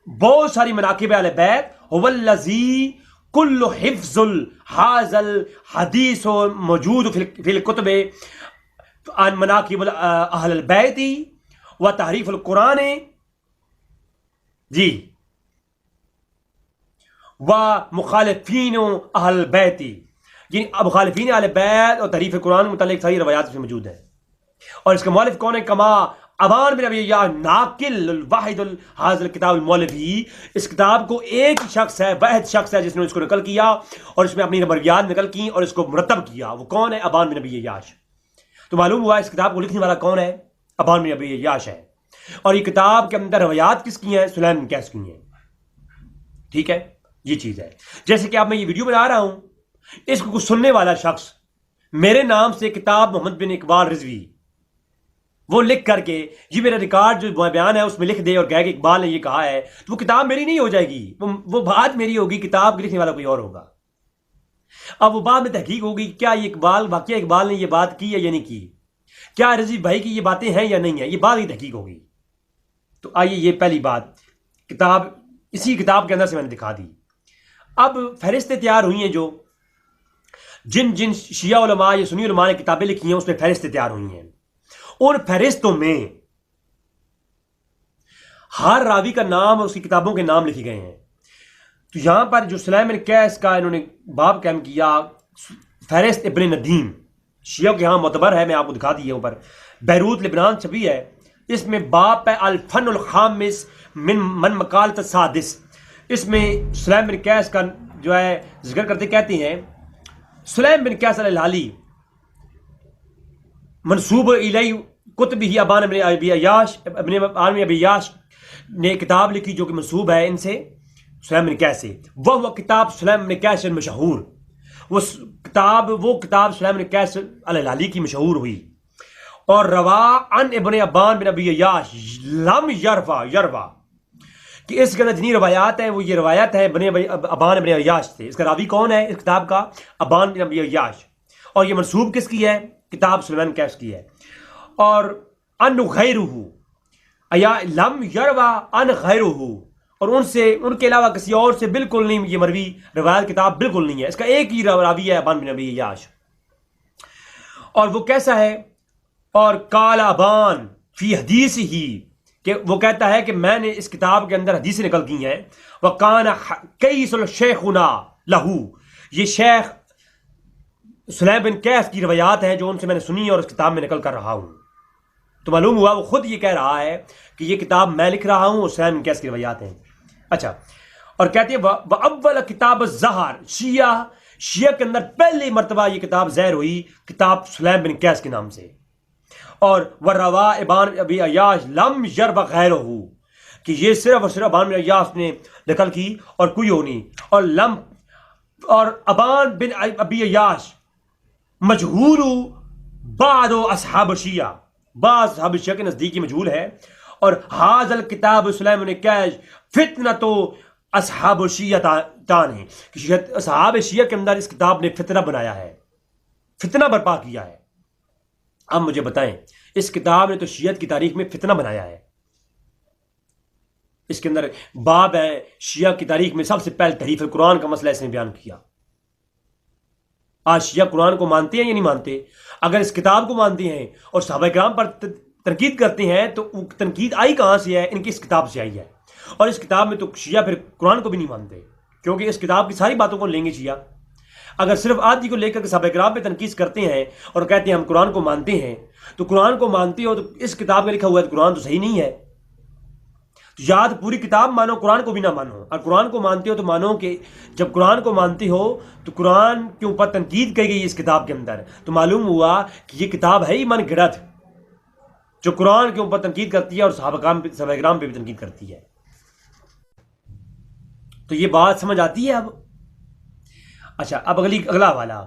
[SPEAKER 3] بہت ساری مناقب اہل بیت. هو الذی کل حفظ هذا الحدیث موجود فی الکتب عن مناقب اہل البیت و تحریف القرآن جی و مخالفین اہل بیت، یعنی مخالفین اہل بیت اور تحریف قرآن متعلق ساری روایات میں موجود ہیں. اور اس کا مؤلف کون ہے؟ کما ابان بن ابی عیاش ناقل الواحد حاضر الکتاب المؤلف ہی، اس کتاب کو ایک ہی شخص ہے، واحد شخص ہے جس نے اس کو نقل کیا اور اس میں اپنی مرویات نقل کی اور اس کو مرتب کیا. وہ کون ہے؟ ابان بن ابی عیاش. تو معلوم ہوا اس کتاب کو لکھنے والا کون ہے؟ ابان بن ابی عیاش ہے. اور یہ کتاب کے اندر روایات کس کی ہیں؟ سلیم بن قیس کی ہیں. ٹھیک ہے، یہ چیز ہے. جیسے کہ اب میں یہ ویڈیو بنا رہا ہوں، اس کو سننے والا شخص میرے نام سے کتاب محمد بن اقبال رضوی وہ لکھ کر کے یہ میرا ریکارڈ جو بیان ہے اس میں لکھ دے اور کہے کہ اقبال نے یہ کہا ہے، تو وہ کتاب میری نہیں ہو جائے گی، وہ بات میری ہوگی، کتاب لکھنے والا کوئی اور ہوگا. اب وہ بعد میں تحقیق ہوگی کیا یہ اقبال واقعہ اقبال نے یہ بات کی ہے یا نہیں کی، کیا رضوی بھائی کی یہ باتیں ہیں یا نہیں ہیں، یہ بات ہی تحقیق ہوگی. تو آئیے یہ پہلی بات کتاب اسی کتاب کے اندر سے میں نے دکھا دی. اب فہرستیں تیار ہوئی ہیں، جو جن جن شیعہ علماء یا سنی علماء نے کتابیں لکھی ہیں اس میں فہرستیں تیار ہوئی ہیں. ان فہرستوں میں ہر راوی کا نام اور اس کی کتابوں کے نام لکھے گئے ہیں. تو یہاں پر جو سلیم بن قیس کا انہوں نے باب قائم کیا، فہرست ابن ندیم شیعہ کے ہاں معتبر ہے، میں آپ کو دکھا دی اوپر، بیروت لبنان چھپی ہے. اس میں باب ہے الفن الخامس من مقالۃ السادس. اس میں سلیم بن قیس کا جو ہے ذکر کرتے کہتے ہیں سلیم بن قیس الہلالی منصوب الیہ کتبہ ابان ابن ابی عیاش ابن ابی عیاش نے کتاب لکھی جو کہ منصوب ہے ان سے سلیم بن قیس سے. وہ کتاب سلیم بن قیس مشہور، وہ کتاب سلیم بن قیس الہلالی کی مشہور ہوئی. اور روا عن ابن ابان بن ابی عیاش لم یروا کہ اس کے اندر جتنی روایات ہیں وہ یہ روایت ہے ابان بن عیاش سے. اس کا راوی کون ہے اس کتاب کا؟ ابان بن ابی عیاش. اور یہ منسوب کس کی ہے؟ کتاب سلیمان قیس کی ہے. اور ان غیرہ لم یروا ان غیرہ، اور ان کے علاوہ کسی اور سے بالکل نہیں یہ مروی روایت کتاب بالکل نہیں ہے. اس کا ایک ہی راوی ہے ابان بن ابی عیاش. اور وہ کیسا ہے؟ اور قال ابان فی حدیث ہی، کہ وہ کہتا ہے کہ میں نے اس کتاب کے اندر حدیثیں نقل کی ہیں. وَقَانَ قَيْسُ الشَّيْخُنَا لَهُ، یہ شیخ سلیم بن قیس کی روایات ہیں جو ان سے میں نے سنی اور اس کتاب میں نقل کر رہا ہوں. تو معلوم ہوا وہ خود یہ کہہ رہا ہے کہ یہ کتاب میں لکھ رہا ہوں اور سلیم بن قیس کی روایات ہیں. اچھا، اور کہتے ہیں وَأَوَّلَ کتاب الظَّہر، شیعہ کے اندر پہلی مرتبہ یہ کتاب ظاہر ہوئی کتاب سلیم بن قیس کے نام سے. اور وروا ابان ابی عیاش لم یروا غیرہ، کہ یہ صرف اور صرف ابان بن عیاش نے نقل کی اور کوئی اور نہیں. اور ابان بن ابی عیاش مجہول بعض اصحاب شیعہ، بعض اصحاب شیعہ کے نزدیکی مجہول ہے. اور حاضر الکتاب سلیم بن قیس فتنۃ اصحاب شیعہ تان ہے، کہ اصحاب شیعہ کے اندر اس کتاب نے فتنہ بنایا ہے، فتنہ برپا کیا ہے. اب مجھے بتائیں اس کتاب نے تو شیعت کی تاریخ میں فتنہ بنایا ہے. اس کے اندر باب ہے شیعہ کی تاریخ میں سب سے پہلے تحریف قرآن کا مسئلہ اس نے بیان کیا. آج شیعہ قرآن کو مانتے ہیں یا نہیں مانتے؟ اگر اس کتاب کو مانتے ہیں اور صحابہ کرام پر تنقید کرتے ہیں تو وہ تنقید آئی کہاں سے ہے؟ ان کی اس کتاب سے آئی ہے. اور اس کتاب میں تو شیعہ پھر قرآن کو بھی نہیں مانتے، کیونکہ اس کتاب کی ساری باتوں کو لیں گے شیعہ. اگر صرف آدھی کو لے کر کے صحابہ کرام پہ تنقید کرتے ہیں اور کہتے ہیں ہم قرآن کو مانتے ہیں، تو قرآن کو مانتے ہو تو اس کتاب میں لکھا ہوا ہے قرآن تو صحیح نہیں ہے. تو یا تو پوری کتاب مانو، قرآن کو بھی نہ مانو. اور قرآن کو مانتے ہو تو مانو کہ جب قرآن کو مانتے ہو تو قرآن کے اوپر تنقید کی گئی اس کتاب کے اندر، تو معلوم ہوا کہ یہ کتاب ہے ہی من گھڑت جو قرآن کے اوپر تنقید کرتی ہے اور صحابہ کرام پہ بھی تنقید کرتی ہے. تو یہ بات سمجھ آتی ہے اب؟ اچھا، اب اگلا والا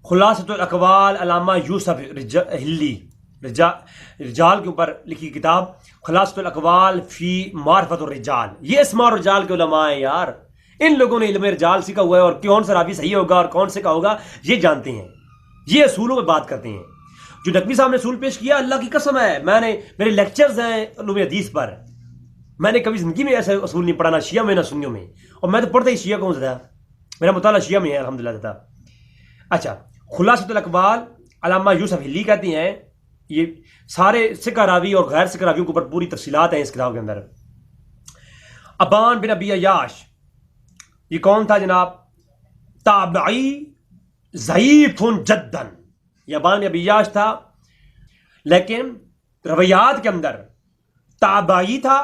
[SPEAKER 3] خلاصۃ الاقوال علامہ یوسف ہلی رجال کے اوپر لکھی کتاب خلاصۃ الاقوال فی معرفت الرجال. یہ اسماء الرجال کے علماء ہیں یار، ان لوگوں نے علم رجال سیکھا ہوا ہے اور کون سا راوی صحیح ہوگا اور کون سے کا ہوگا یہ جانتے ہیں، یہ اصولوں میں بات کرتے ہیں. جو نقوی صاحب نے اصول پیش کیا اللہ کی قسم ہے، میرے لیکچرز ہیں علوم حدیث پر، میں نے کبھی زندگی میں ایسے اصول نہیں پڑھا، نہ شیعہ میں نہ سنیوں میں، اور میں تو پڑھتا ہی شیعہ کو زیادہ، میرا مطالعہ شیعہ میں ہے الحمدللہ. اچھا، خلاصۃ الاقوال علامہ یوسف ہلی کہتے ہیں یہ سارے سکہ راوی اور غیر سکہ راویوں کے اوپر پوری تفصیلات ہیں اس کتاب کے اندر. ابان بن ابی عیاش یہ کون تھا جناب؟ تابعی ضعیف جدن. یہ ابان بن ابی عیاش تھا لیکن روایات کے اندر تابعی تھا،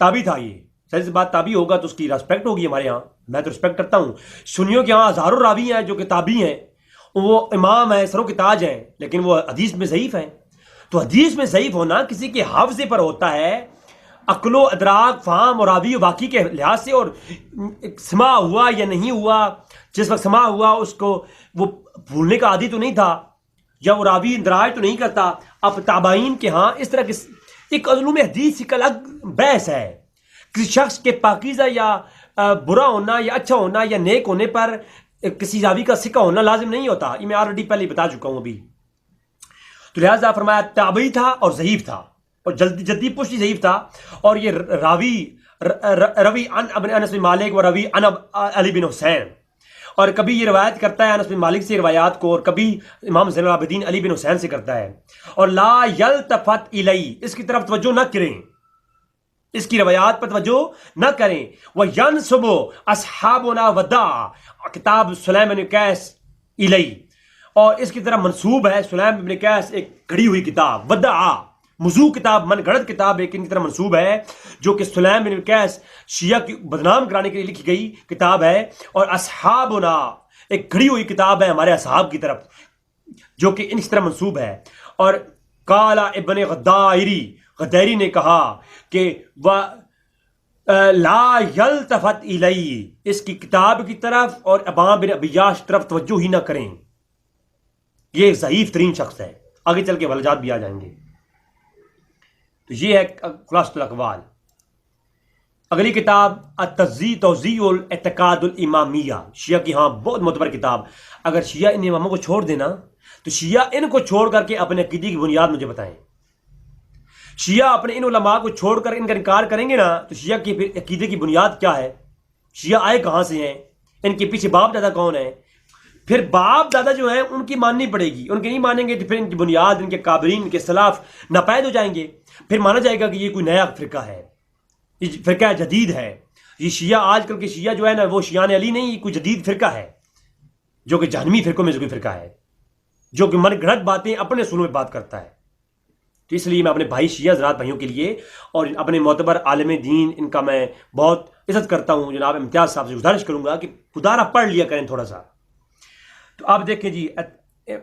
[SPEAKER 3] تابعی تھا. یہ سر سے بات تابعی ہوگا تو اس کی ریسپیکٹ ہوگی ہمارے ہاں، میں تو ریسپیکٹ کرتا ہوں. سنیوں کے ہاں ہزاروں راوی ہیں جو کہ تابعی ہیں، وہ امام ہیں، سروں کے تاج ہیں، لیکن وہ حدیث میں ضعیف ہیں. تو حدیث میں ضعیف ہونا کسی کے حافظے پر ہوتا ہے، عقل و ادراک فہم اور راوی و واقعی کے لحاظ سے، اور سماع ہوا یا نہیں ہوا. جس وقت سماع ہوا اس کو وہ بھولنے کا عادی تو نہیں تھا، یا وہ راوی اندراج تو نہیں کرتا. اب تابعین کے ہاں اس طرح کی ایک علوم حدیث ایک الگ بحث ہے. کسی شخص کے پاکیزہ یا برا ہونا یا اچھا ہونا یا نیک ہونے پر کسی راوی کا سکہ ہونا لازم نہیں ہوتا. یہ میں آلریڈی پہلے بتا چکا ہوں ابھی. تو لہٰذا فرمایا تابعی تھا اور ضعیف تھا، اور جدی پشتی ضعیف تھا. اور یہ روی عن ابن انس بن مالک و روی عن علی بن حسین، اور کبھی یہ روایت کرتا ہے انس بن مالک سے روایات کو، اور کبھی امام زین العابدین علی بن حسین سے کرتا ہے. اور لا یلتفت الی، اس کی طرف توجہ نہ کریں، اس کی روایات پر توجہ نہ کریں. وَيَنْسُبُ أَصْحَابُنَا وَدَعَ، کتاب سلیم بن قیس الی، اور اس کی طرح منسوب ہے سلیم بن قیس ایک گھڑی ہوئی کتاب، ودعا موضوع کتاب، من گھڑت کتاب ایک ان کی طرح منسوب ہے، جو کہ سلیم بن قیس شیعہ کی بدنام کرانے کے لیے لکھی گئی کتاب ہے. اور اصحابنا ایک گھڑی ہوئی کتاب ہے ہمارے اصحاب کی طرف، جو کہ ان کی طرح منسوب ہے. اور قال ابن غدیری نے کہا کہ لا یلتفت الی، اس کی کتاب کی طرف اور ابان بن ابی عیاش کی طرف توجہ ہی نہ کریں. یہ ضعیف ترین شخص ہے. آگے چل کے وجات بھی آ جائیں گے. تو یہ ہے خلاصۃ الاقوال. اگلی کتاب توضیح الاعتقاد الامامیہ، شیعہ کی ہاں بہت معتبر کتاب. اگر شیعہ ان اماموں کو چھوڑ دینا تو شیعہ ان کو چھوڑ کر کے اپنے عقیدے کی بنیاد مجھے بتائیں. شیعہ اپنے ان علماء کو چھوڑ کر ان کا انکار کریں گے نا تو شیعہ کی عقیدے کی بنیاد کیا ہے؟ شیعہ آئے کہاں سے ہیں؟ ان کے پیچھے باپ دادا کون ہیں؟ پھر باپ دادا جو ہیں ان کی ماننی پڑے گی. ان کی نہیں مانیں گے تو پھر ان کی بنیاد، ان کے قابرین، ان کے سلاف ناپید ہو جائیں گے. پھر مانا جائے گا کہ یہ کوئی نیا فرقہ ہے، یہ فرقہ جدید ہے. یہ شیعہ آج کل کے شیعہ جو ہے نا وہ شیعان علی نہیں، یہ کوئی جدید فرقہ ہے جو کہ جہنمی فرقوں میں سے کوئی فرقہ ہے، جو کہ من گھڑت باتیں اپنے اصولوں میں بات کرتا ہے. تو اس لیے میں اپنے بھائی شیعہ حضرات بھائیوں کے لیے اور اپنے معتبر عالم دین ان کا میں بہت عزت کرتا ہوں. جناب امتیاز صاحب سے گزارش کروں گا کہ خدا را پڑھ لیا کریں تھوڑا سا. تو آپ دیکھیں جی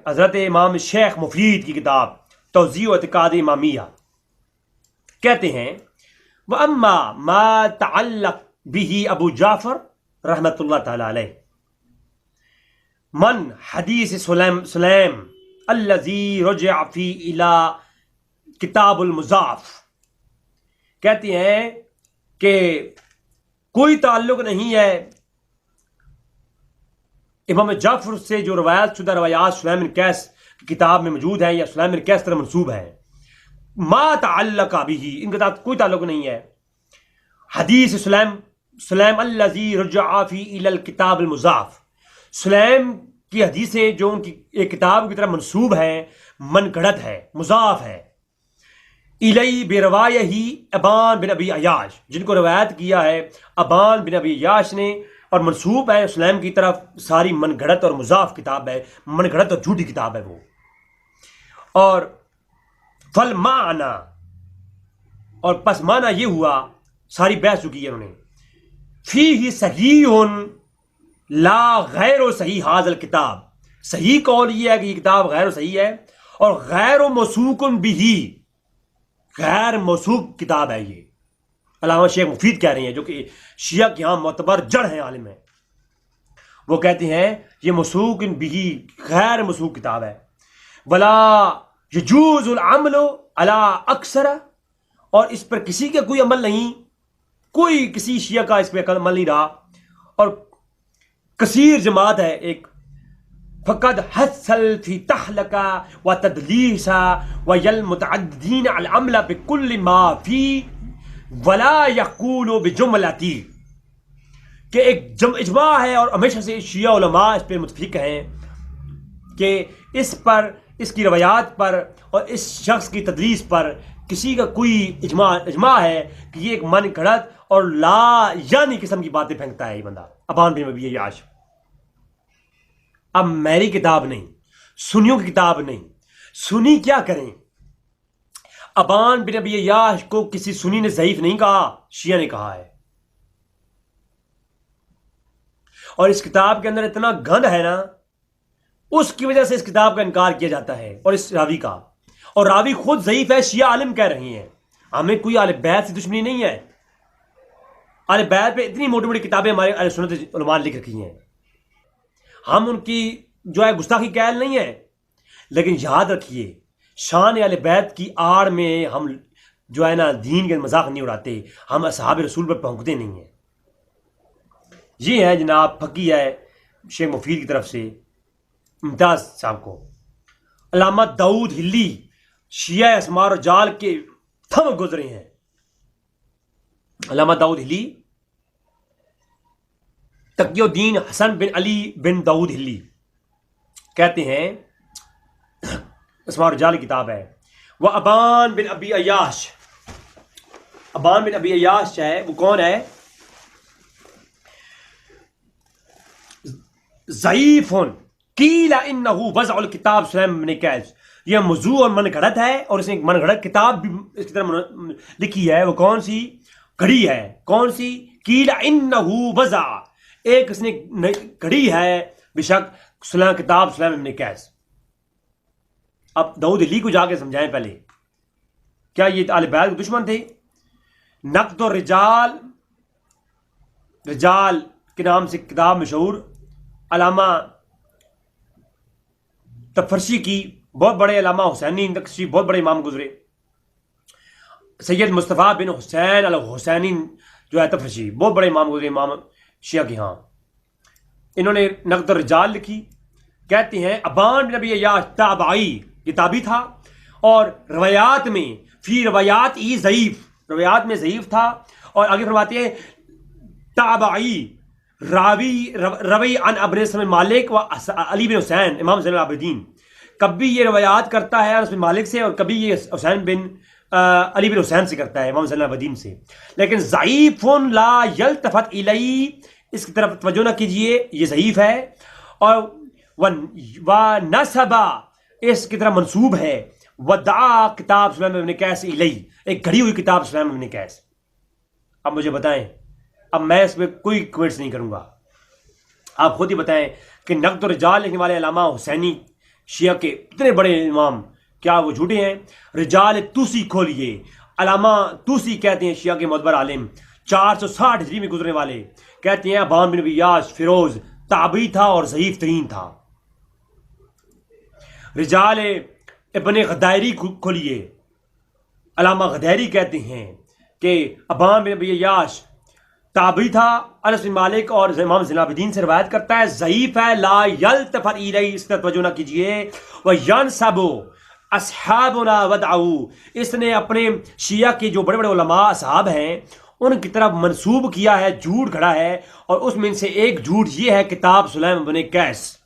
[SPEAKER 3] حضرت امام شیخ مفید کی کتاب توضیح و اعتقاد امامیہ کہتے ہیں وَأَمَّا مَا تَعَلَّقْ بِهِ ابو جعفر رحمۃ اللہ تعالی علیہ من حدیث سلیم الذی رجع فی الى کتاب المضاف، کہتے ہیں کہ کوئی تعلق نہیں ہے امام جعفر سے جو روایات شدہ روایات سلیم بن قیس کی کتاب میں موجود ہیں یا سلیم بن قیس طرح منسوب ہیں. ما تعلق به، ان کے ساتھ کوئی تعلق نہیں ہے. حدیث سلیم الذی رجع فی الی الکتاب المضاف، سلیم کی حدیثیں جو ان کی ایک کتاب کی طرح منسوب ہیں، من گھڑت ہے، مضاف ہے. الی بروایہ ابان بن ابی عیاش، جن کو روایت کیا ہے ابان بن ابی عیاش نے، اور منسوب ہے اسلام کی طرف. ساری من گھڑت اور مضاف کتاب ہے، من گھڑت اور جھوٹی کتاب ہے وہ. اور فل معنی، اور پس معنی یہ ہوا، ساری بحث چکی ہے انہوں نے، فیہ صحیح لا غیر و صحیح حاضر کتاب، صحیح قول یہ ہے کہ یہ کتاب غیر و صحیح ہے، اور غیر و موثوق بھی، غیر موثوق کتاب ہے یہ. علامہ شیخ مفید کہہ رہے ہیں جو کہ شیعہ کے ہاں معتبر جڑ ہیں، عالم ہیں. وہ کہتے ہیں یہ موثوق بھی غیر موثوق کتاب ہے. ولا یجوز العمل علی اکثر، اور اس پر کسی کا کوئی عمل نہیں، کوئی کسی شیعہ کا اس پہ عمل نہیں رہا. اور کثیر جماعت ہے ایک، فقد حصل فی تحلقہ و تدلیسہ و یلمتعددین العمل بکل ما فی ولا یقول بجملتی، کہ ایک اجماع ہے اور ہمیشہ سے شیعہ علماء اس پہ متفق ہیں کہ اس پر اس کی روایات پر اور اس شخص کی تدریس پر کسی کا کوئی اجماع ہے کہ یہ ایک من گھڑت اور لا یعنی قسم کی باتیں پھینکتا ہے یہ بندہ ابان بن ابی عیاش. اب میری کتاب نہیں، سنیوں کی کتاب نہیں، سنی کیا کریں؟ ابان بن ابی عیاش کو کسی سنی نے ضعیف نہیں کہا، شیعہ نے کہا ہے. اور اس کتاب کے اندر اتنا گند ہے نا، اس کی وجہ سے اس کتاب کا انکار کیا جاتا ہے اور اس راوی کا. اور راوی خود ضعیف ہے، شیعہ عالم کہہ رہی ہیں. ہمیں کوئی اہل بیت سے دشمنی نہیں ہے. اہل بیت پہ اتنی موٹی موٹی کتابیں ہمارے اہل سنت علماء نے لکھ رکھی ہیں. ہم ان کی جو ہے گستاخی قائل نہیں ہے، لیکن یاد رکھیے شان اہل بیت کی آڑ میں ہم جو ہے نا دین کے مذاق نہیں اڑاتے، ہم اصحاب رسول پر پھونکتے نہیں ہیں. یہ ہے جناب پھکی ہے شیخ مفید کی طرف سے ممتاز صاحب کو. علامہ داؤد ہلی شیعہ اسماء و رجال کے تھم گزرے ہیں. علامہ داؤد ہلی تقی الدین حسن بن علی بن داؤد ہلی کہتے ہیں، اسماء و رجال کتاب ہے. وہ ابان بن ابی عیاش، ابان بن ابی عیاش ہے وہ کون ہے؟ ضعیف قیل انہ وضع الکتاب سلیم بن قیس. یہ موضوع اور من گھڑت ہے، اور اس نے ایک من گھڑت کتاب بھی اس کی طرح لکھی ہے. وہ کون سی گھڑی ہے؟ کون سی؟ قیل انہ وضع، ایک اس نے گھڑی ہے بے شک سلیم کتاب سلیم بن قیس. اب داؤد علی کو جا کے سمجھائیں پہلے، کیا یہ اہل بیت کے دشمن تھے؟ نقد الرجال، رجال کے نام سے کتاب مشہور علامہ تفرشی کی، بہت بڑے علامہ حسینی نقشی بہت بڑے امام گزرے. سید مصطفیٰ بن حسین الحسینی جو ہے تفرشی بہت بڑے امام گزرے، امام شیعہ کے ہاں. انہوں نے نقد الرجال لکھی. کہتے ہیں ابان بن ابی عیاش تابعی، یہ تابعی تھا، اور روایات میں فی روایات ہی ضعیف، روایات میں ضعیف تھا. اور آگے فرماتے ہیں تابعی روی عن ابن اسم مالک و علی بن حسین امام زین العابدین. کبھی یہ روایات کرتا ہے انس بن مالک سے، اور کبھی یہ حسین بن علی بن حسین سے کرتا ہے، امام زین العابدین سے. لیکن ضعیف لا یلتفت الیہ، اس کی طرف توجہ نہ کیجئے، یہ ضعیف ہے. اور نسبہ، اس کی طرف منسوب ہے. ودعا کتاب سلیم بن قیس الیہ، ایک گھڑی ہوئی کتاب سلیم بن قیس. اب مجھے بتائیں، اب میں اس پہ کوئی کمنٹس نہیں کروں گا، آپ خود ہی بتائیں کہ نقد الرجال لکھنے والے علامہ حسینی شیعہ کے اتنے بڑے امام کیا وہ جھوٹے ہیں؟ رجال توسی کھولیے، علامہ توسی کہتے ہیں شیعہ کے معتبر عالم، 460 ہجری میں گزرنے والے، کہتے ہیں ابان بن ابی عیاش فیروز تابعی تھا اور ضعیف ترین تھا. رجال ابن غدائری کھولیے، علامہ غدائری کہتے ہیں کہ ابان بن ابی عیاش تابعی تھا، انس بن مالک اور امام زین العابدین سے روایت کرتا ہے، ضعیف ہے، لا یلتفت الیہ، اس پر توجہ نہ کیجیے. وینسب اصحابنا ودعو، اس نے اپنے شیعہ کے جو بڑے بڑے علماء اصحاب ہیں ان کی طرف منسوب کیا ہے، جھوٹ گھڑا ہے. اور اس میں سے ایک جھوٹ یہ ہے کتاب سلیم بن قیس.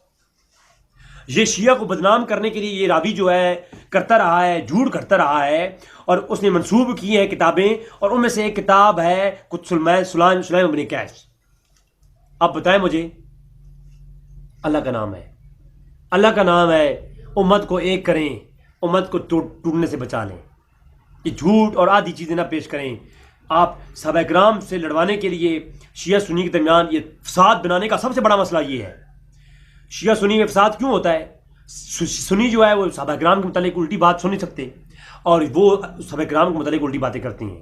[SPEAKER 3] یہ شیعہ کو بدنام کرنے کے لیے یہ راوی جو ہے کرتا رہا ہے، جھوٹ کرتا رہا ہے، اور اس نے منسوب کی ہیں کتابیں، اور ان میں سے ایک کتاب ہے کچھ سلیم بن قیس. اب بتائیں مجھے، اللہ کا نام ہے، اللہ کا نام ہے، امت کو ایک کریں، امت کو ٹوٹنے سے بچا لیں. یہ جھوٹ اور آدھی چیزیں نہ پیش کریں. آپ صحابہ کرام سے لڑوانے کے لیے شیعہ سنی کے درمیان یہ فساد بنانے کا سب سے بڑا مسئلہ یہ ہے. شیعہ سنی میں فساد کیوں ہوتا ہے؟ سنی جو ہے وہ صحابہ کرام کے متعلق الٹی بات سن نہیں سکتے، اور وہ صحابہ کرام کے متعلق الٹی باتیں کرتے ہیں،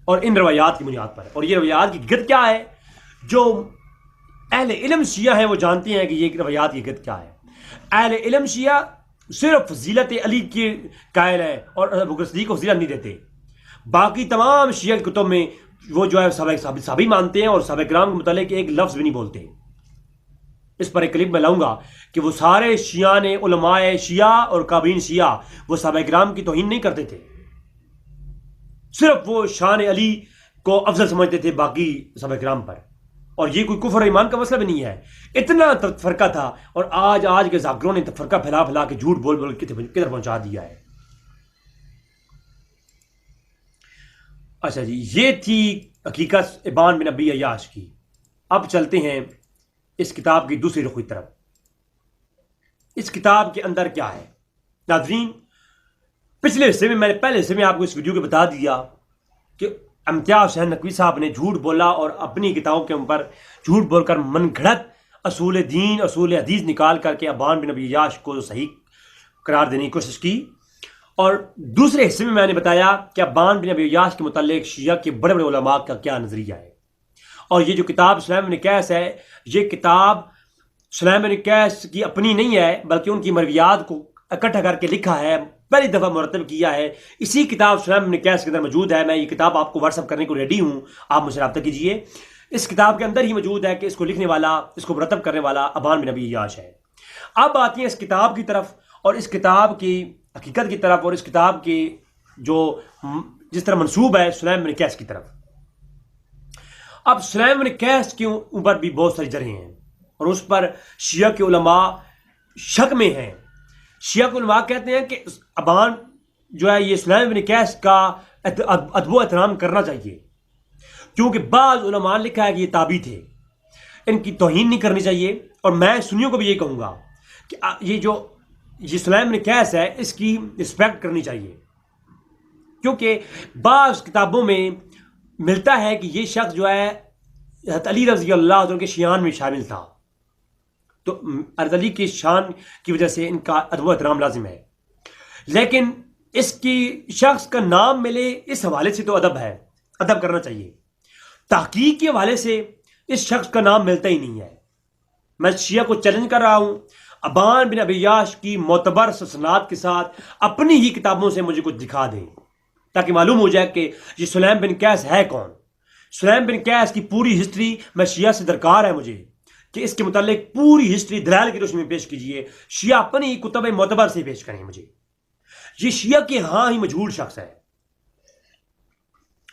[SPEAKER 3] اور ان روایات کی بنیاد پر. اور یہ روایات کی گد کیا ہے؟ جو اہل علم شیعہ ہیں وہ جانتے ہیں کہ یہ روایات کی گد کیا ہے. اہل علم شیعہ صرف فضیلت علی کے قائل ہیں اور ابو بکر صدیق کو فضیلت نہیں دیتے. باقی تمام شیعہ کی کتب میں وہ جو ہے صحابی مانتے ہیں، اور صحابہ کرام کے متعلق ایک لفظ بھی نہیں بولتے. اس پر ایک کلپ میں لاؤں گا کہ وہ سارے شیعہ نے، علماء شیعہ اور کابین شیعہ، وہ صحابہ کرام کی توہین نہیں کرتے تھے، صرف وہ شان علی کو افضل سمجھتے تھے باقی صحابہ کرام پر.
[SPEAKER 2] اور یہ کوئی کفر ایمان کا مسئلہ بھی نہیں ہے. اتنا فرقہ تھا اور آج کے ذاکروں نے فرقہ پھیلا پھیلا کے جھوٹ بول بول کدھر پہنچا دیا ہے. اچھا جی، یہ تھی حقیقت ابان بن ابی عیاش کی. اب چلتے ہیں اس کتاب کی دوسری رخ کی طرف. اس کتاب کے اندر کیا ہے ناظرین؟ پچھلے حصے میں نے پہلے حصے میں آپ کو اس ویڈیو کے بتا دیا کہ امتیاز حسین نقوی صاحب نے جھوٹ بولا اور اپنی کتابوں کے اوپر جھوٹ بول کر من گھڑت اصول دین اصول حدیث نکال کر کے ابان بن ابی عیاش کو صحیح قرار دینے کی کوشش کی. اور دوسرے حصے میں نے بتایا کہ ابان بن ابی عیاش کے متعلق شیعہ کے بڑے بڑے علماء کا کیا نظریہ ہے. اور یہ جو کتاب سلیم بن قیس ہے، یہ کتاب سلیم بن قیس کی اپنی نہیں ہے بلکہ ان کی مرویات کو اکٹھا کر کے لکھا ہے، پہلی دفعہ مرتب کیا ہے. اسی کتاب سلیم بن قیس کے اندر موجود ہے. میں یہ کتاب آپ کو واٹس ایپ کرنے کو ریڈی ہوں، آپ مجھ سے رابطہ کیجئے. اس کتاب کے اندر ہی موجود ہے کہ اس کو لکھنے والا، اس کو مرتب کرنے والا ابان بن ابی عیاش ہے. اب آتی ہیں اس کتاب کی طرف اور اس کتاب کی حقیقت کی طرف اور اس کتاب کی جو جس طرح منسوب ہے سلیم بن قیس کی طرف. اب سلیم بن قیس کے اوپر بھی بہت ساری جرحیں ہیں اور اس پر شیعہ کے علماء شک میں ہیں. شیعہ کے علماء کہتے ہیں کہ ابان جو ہے یہ سلیم بن قیس کا ادب و احترام کرنا چاہیے، کیونکہ بعض علماء نے لکھا ہے کہ یہ تابعی تھے، ان کی توہین نہیں کرنی چاہیے. اور میں سنیوں کو بھی یہ کہوں گا کہ یہ سلیم بن قیس ہے، اس کی رسپیکٹ کرنی چاہیے، کیونکہ بعض کتابوں میں ملتا ہے کہ یہ شخص جو ہے حضرت علی رضی اللہ عنہ کے شیعان میں شامل تھا. تو حضرت علی کی شان کی وجہ سے ان کا ادب و احترام لازم ہے. لیکن اس کی شخص کا نام ملے اس حوالے سے تو ادب ہے، ادب کرنا چاہیے. تحقیق کے حوالے سے اس شخص کا نام ملتا ہی نہیں ہے. میں شیعہ کو چیلنج کر رہا ہوں، ابان بن ابی عیاش کی معتبر سند کے ساتھ اپنی ہی کتابوں سے مجھے کچھ دکھا دیں تاکہ معلوم ہو جائے کہ یہ سلیم بن قیس ہے کون. سلیم بن قیس کی پوری ہسٹری میں شیعہ سے درکار ہے مجھے کہ اس کے متعلق پوری ہسٹری دلائل کی روشنی میں پیش کیجیے. شیعہ اپنی کتب معتبر سے پیش کریں مجھے. یہ شیعہ کے ہاں ہی مجہول شخص ہے.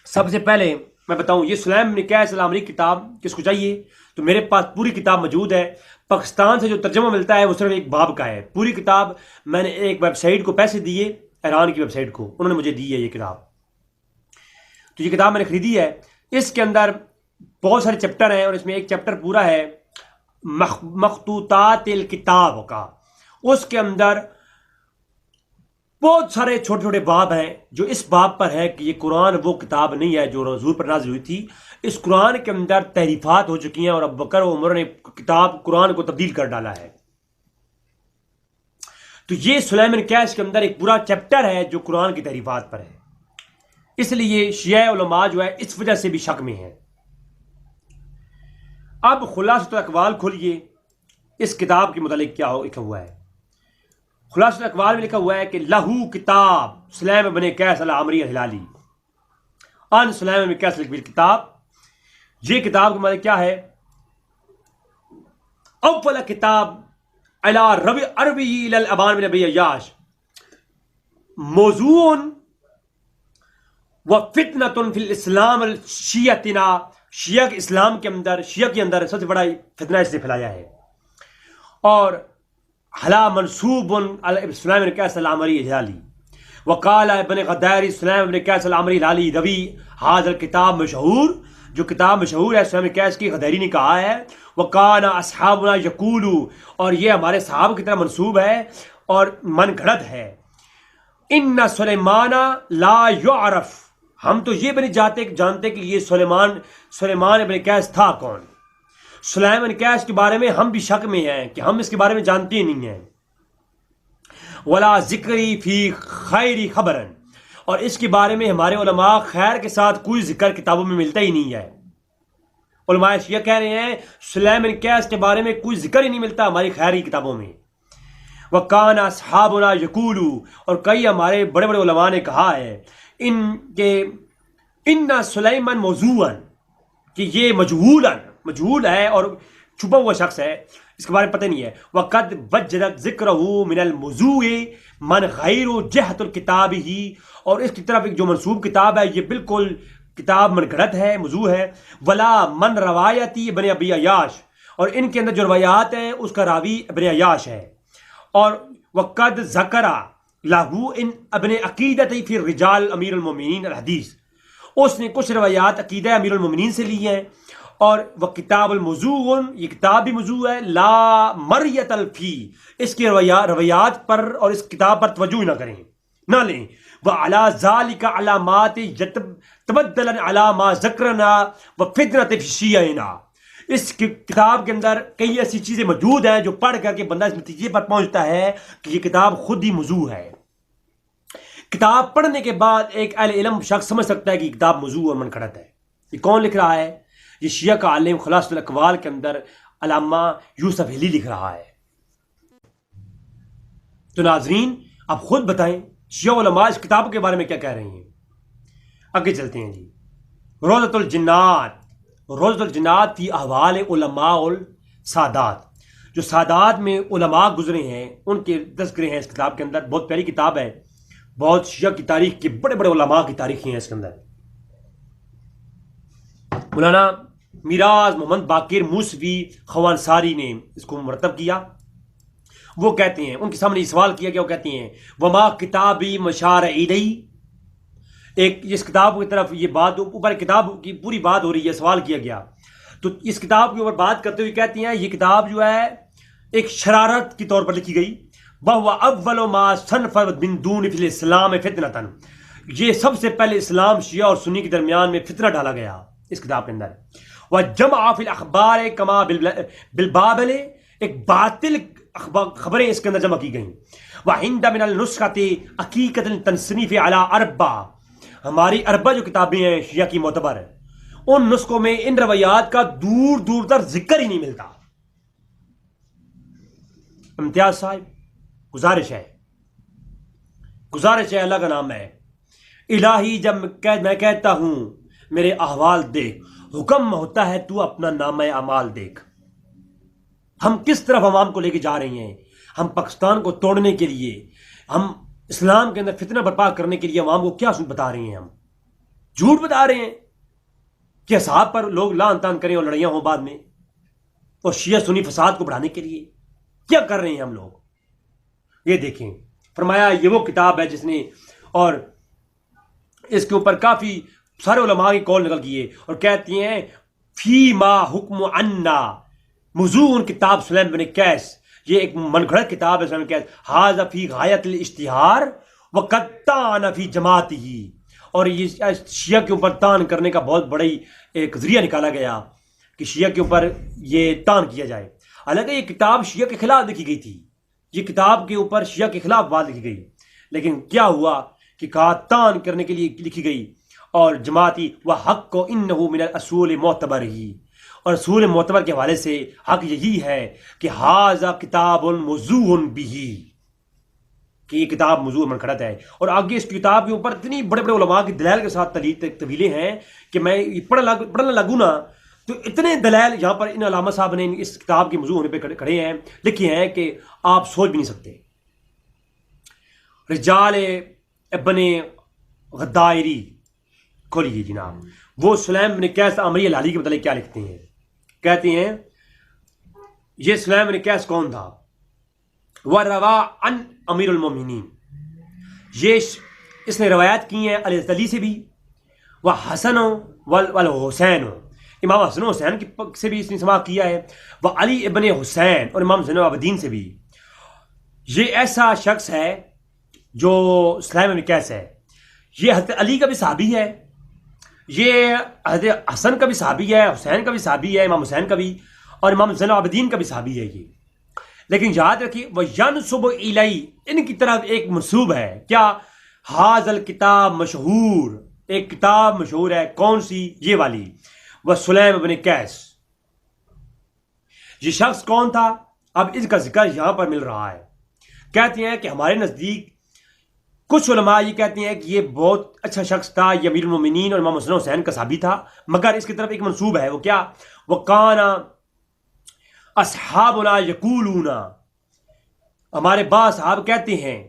[SPEAKER 2] سب سے پہلے میں بتاؤں، یہ سلیم بن قیس العامری کتاب کس کو چاہیے تو میرے پاس پوری کتاب موجود ہے. پاکستان سے جو ترجمہ ملتا ہے وہ صرف ایک باب کا ہے. پوری کتاب میں نے ایک ویب سائٹ کو پیسے دیے، ایران کی ویب سائٹ کو، انہوں نے مجھے دی ہے یہ کتاب. تو یہ کتاب میں نے خریدی ہے. اس کے اندر بہت سارے چیپٹر ہیں اور اس میں ایک چیپٹر پورا ہے مخطوطات الکتاب کا. اس کے اندر بہت سارے چھوٹے چھوٹے باب ہیں جو اس باب پر ہے کہ یہ قرآن وہ کتاب نہیں ہے جو حضور پر نازل ہوئی تھی. اس قرآن کے اندر تحریفات ہو چکی ہیں اور ابو بکر و عمر نے کتاب قرآن کو تبدیل کر ڈالا ہے. تو یہ سلیم بن قیس کے اندر ایک پورا چیپٹر ہے جو قرآن کی تحریفات پر ہے. اس لیے شیعہ علماء جو ہے اس وجہ سے بھی شک میں ہیں. اب خلاصۃ الاقوال کھولیے، اس کتاب کے متعلق کیا لکھا ہوا ہے. خلاصۃ الاقوال میں لکھا ہوا ہے کہ لہو کتاب سلیم بن قیس العامری الہلالی ان سلیم بن قیس کتاب. یہ کتاب کا مطلب کیا ہے؟ اول کتاب علی عربی الی ابان بن ابی عیاش موضوع و فتنۃ فی الاسلام شیعتنا. شیعہ کے اسلام کے اندر، شیعہ کے اندر سب سے بڑا فتنہ اس نے پھیلایا ہے. اور حلا منصوب علی سلیم بن قیس العامری الہلالی وقال ابن غداری سلیم بن قیس العامری الہلالی روی هذا الکتاب مشہور. جو کتاب مشہور ہے سلیم بن قیس کی، غداری نے کہا ہے وکان اصحابنا یقولو، اور یہ ہمارے صحابہ کی طرح منسوب ہے اور من گھڑت ہے. ان سلیمان لا یعرف، ہم تو یہ بھی نہیں جانتے کہ یہ سلیمان ابن قیس تھا کون. سلیم بن قیس کے بارے میں ہم بھی شک میں ہیں کہ ہم اس کے بارے میں جانتے ہی نہیں ہیں. ولا ذکری فی خیر خبرن، اور اس کے بارے میں ہمارے علماء خیر کے ساتھ کوئی ذکر کتابوں میں ملتا ہی نہیں ہے. علماء شیعہ کہہ رہے ہیں سلیم بن قیس کے بارے میں کوئی ذکر ہی نہیں ملتا ہماری خیری کتابوں میں. وَكَانَ أَصْحَابُنَا يَقُولُ، اور کئی ہمارے بڑے بڑے علماء نے کہا ہے ان سلیمان موضوعاً، کہ یہ مجہول ہے اور چھپا ہوا شخص ہے، اس کے بارے میں پتہ نہیں ہے. وَقَدْ وَجَّدَتْ ذِكْرَهُ مِنَ الْمُوضُوعِ مَنْ غَيْرُ جِهَةُ الْكِتَابِ ہی، اور اس کی طرف ایک جو منسوب کتاب ہے یہ بالکل
[SPEAKER 3] کتاب من گھڑت ہے، موضوع ہے. ولا من روایتی ابن ابی عیاش، اور ان کے اندر جو روایات ہیں اس کا راوی ابن عیاش ہے. اور وقد ذکر لاہو ان ابن عقیدت فی الرجال امیر المومنین الحدیث، اس نے کچھ روایات عقیدہ امیر المومنین سے لی ہیں. اور وہ کتاب الموضوع، یہ کتاب بھی موضوع ہے. لا مریت الفی، اس کی روایات پر اور اس کتاب پر توجہ نہ کریں، نہ لیں. وعلی ذالک علامات تبدلا علی ما ذکرنا وفتنۃ فی شیعنا، اس کتاب کے اندر کئی ایسی چیزیں موجود ہیں جو پڑھ کر کے بندہ اس نتیجے پر پہنچتا ہے کہ یہ کتاب خود ہی موضوع ہے. کتاب پڑھنے کے بعد ایک اہل علم شخص سمجھ سکتا ہے کہ یہ کتاب موضوع اور منقڑت ہے. یہ کون لکھ رہا ہے؟ یہ شیعہ کا عالم خلاصۃ الاقوال کے اندر علامہ یوسف ہلی لکھ رہا ہے. تو ناظرین آپ خود بتائیں شیعہ علماء اس کتاب کے بارے میں کیا کہہ رہے ہیں. آگے چلتے ہیں جی. روضۃ الجنات، روضۃ الجنات فی احوال علماء السادات، جو سادات میں علماء گزرے ہیں ان کے تذکرے ہیں اس کتاب کے اندر. بہت پیاری کتاب ہے، بہت شیعہ کی تاریخ کے بڑے بڑے علماء کی تاریخیں ہیں اس کے اندر. مولانا میراز محمد باقر موسوی خوانصاری نے اس کو مرتب کیا. وہ کہتے ہیں، ان کے سامنے یہ سوال کیا گیا، وہ کہتے ہیں وما کتابی مشار عیدی، ایک اس کتاب کی طرف یہ بات اوپر کتاب کی پوری بات ہو رہی ہے، سوال کیا گیا تو اس کتاب کے اوپر بات کرتے ہوئے کہتی ہیں یہ کتاب جو ہے ایک شرارت کے طور پر لکھی گئی. وہو اول ما صنف من دون فی الاسلام فتنۃ، یہ سب سے پہلے اسلام شیعہ اور سنی کے درمیان میں فتنہ ڈالا گیا اس کتاب کے اندر. وجمع فی الاخبار کما بالبابل، ایک باطل خبریں اس کے اندر جمع کی گئیں. وعند من النسخۃ حقیقت التصنیف علی اربع، ہماری اربع جو کتابیں ہیں شیعہ کی معتبر ہیں ان نسخوں میں ان روایات کا دور دور تر ذکر ہی نہیں ملتا. امتیاز صاحب گزارش ہے اللہ کا نام ہے. الہی جب میں کہتا ہوں میرے احوال دیکھ، حکم ہوتا ہے تو اپنا نامہ اعمال دیکھ. ہم کس طرف عوام کو لے کے جا رہے ہیں؟ ہم پاکستان کو توڑنے کے لیے، ہم اسلام کے اندر فتنہ برپا کرنے کے لیے عوام کو کیا بتا رہے ہیں؟ ہم جھوٹ بتا رہے ہیں کہ اصحاب پر لوگ لعن طعن کریں اور لڑائیاں ہوں بعد میں، اور شیعہ سنی فساد کو بڑھانے کے لیے کیا کر رہے ہیں ہم لوگ؟ یہ دیکھیں، فرمایا یہ وہ کتاب ہے جس نے، اور اس کے اوپر کافی سارے علماء کی قول نکل کیے اور کہتی ہیں فی ما حکم عنا، موضوع کتاب سلیم بن قیس، یہ ایک من گھڑت کتاب ہے سلیم بن قیس. ھذا فی غایت الاشتہار وقد طعن فی جماعتہ، اور یہ شیعہ کے اوپر طعن کرنے کا بہت بڑی ایک ذریعہ نکالا گیا کہ شیعہ کے اوپر یہ طعن کیا جائے. حالانکہ یہ کتاب شیعہ کے خلاف لکھی گئی تھی، یہ کتاب کے اوپر شیعہ کے خلاف بات لکھی گئی، لیکن کیا ہوا کہ کہا طعن کرنے کے لیے لکھی گئی. اور جماعتی و حق کو انہ من الاصول معتبر ہی، اور اصول معتبر کے حوالے سے حق یہی ہے کہ ھذا کتاب موضوع بہ، کہ یہ کتاب موضوع منقرط ہے. اور آگے اس کتاب کے اوپر اتنی بڑے بڑے علماء کی دلائل کے ساتھ طویلیں ہیں کہ میں پڑھنا لگوں نا تو اتنے دلائل یہاں پر ان علامہ صاحب نے اس کتاب کے موضوع ہونے پہ کھڑے ہیں، لکھے ہیں کہ آپ سوچ بھی نہیں سکتے. رجال ابن غدائری کھولیے جناب، وہ سلیم بن قیس عمری الحالی کے متعلق کیا لکھتے ہیں. کہتے ہیں یہ سلیم بن قیس کون تھا؟ وَرَوَا عَنْ امیر المومنین، یہ اس نے روایت کی ہیں علی سے بھی، وہ حسن والحسین، امام حسن و حسین سے بھی اس نے سماع کیا ہے، وہ علی ابن حسین اور امام زین العابدین سے بھی. یہ ایسا شخص ہے جو سلیم بن قیس ہے، یہ حضرت علی کا بھی صحابی ہے، یہ حضرت حسن کا بھی صحابی ہے، حسین کا بھی صحابی ہے، امام حسین کا بھی، اور امام زین العابدین کا بھی صحابی ہے یہ. لیکن یاد رکھیے وہ ینسب الی، ان کی طرف ایک منسوب ہے. کیا؟ ھذا الکتاب مشہور، ایک کتاب مشہور ہے. کون سی؟ یہ والی. وہ سلیم بن قیس. یہ شخص کون تھا؟ اب اس کا ذکر یہاں پر مل رہا ہے. کہتے ہیں کہ ہمارے نزدیک کچھ علماء یہ کہتے ہیں کہ یہ بہت اچھا شخص تھا، یہ امیر المومنین اور امام حسن حسین کا صحابی تھا، مگر اس کی طرف ایک منسوب ہے. وہ کیا؟ وہ کانا اصحابنا یقولون، ہمارے بعض صحاب کہتے ہیں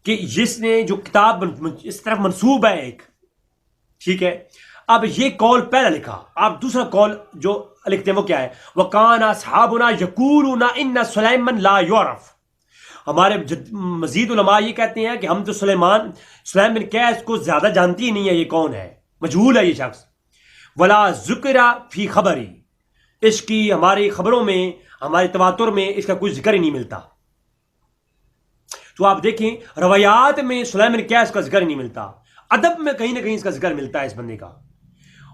[SPEAKER 3] کہ جس نے جو کتاب اس طرف منسوب ہے ایک، ٹھیک ہے،
[SPEAKER 2] اب یہ قول پہلا لکھا، آپ دوسرا قول جو لکھتے ہیں وہ کیا ہے؟ وَقَانَ أَصْحَابُنَا يَقُولُونَ إِنَّ سُلَيْمَنَ لَا يُعْرَفُ. ہمارے مزید علماء یہ کہتے ہیں کہ ہم تو سلیم بن قیس کو زیادہ جانتی ہی نہیں ہے، یہ کون ہے، مجہول ہے یہ شخص. وَلَا ذُكِرَ فِي خَبَرِ، اس کی ہماری خبروں میں، ہمارے تواتر میں اس کا کوئی ذکر ہی نہیں ملتا. تو آپ دیکھیں روایات میں سلیم بن قیس کا ذکر نہیں ملتا، ادب میں کہیں نہ کہیں اس کا ذکر ملتا ہے اس بندے کا.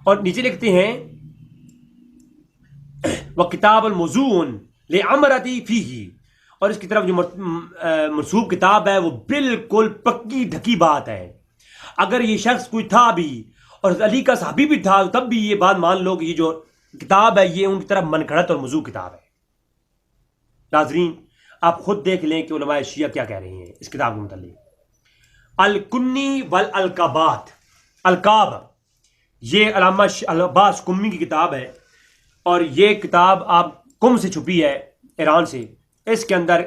[SPEAKER 2] اور نیچے لکھتے ہیں وَكِتَابٌ مَوْضُوعٌ لِعَمْرَتِ فِيهِ، اور اس کی طرف جو منسوب کتاب ہے وہ بالکل پکی ڈھکی بات ہے. اگر یہ شخص کوئی تھا بھی اور علی کا صحابی بھی تھا تب بھی یہ بات مان لو کہ یہ جو کتاب ہے یہ ان کی طرف من گھڑت اور موضوع کتاب ہے. ناظرین آپ خود دیکھ لیں کہ علماء شیعہ کیا کہہ رہے ہیں اس کتاب کے متعلق. الکنی والالقابات، القاب یہ علامہ عباس کمی کی کتاب ہے، اور یہ کتاب آپ کم سے چھپی ہے ایران سے. اس کے اندر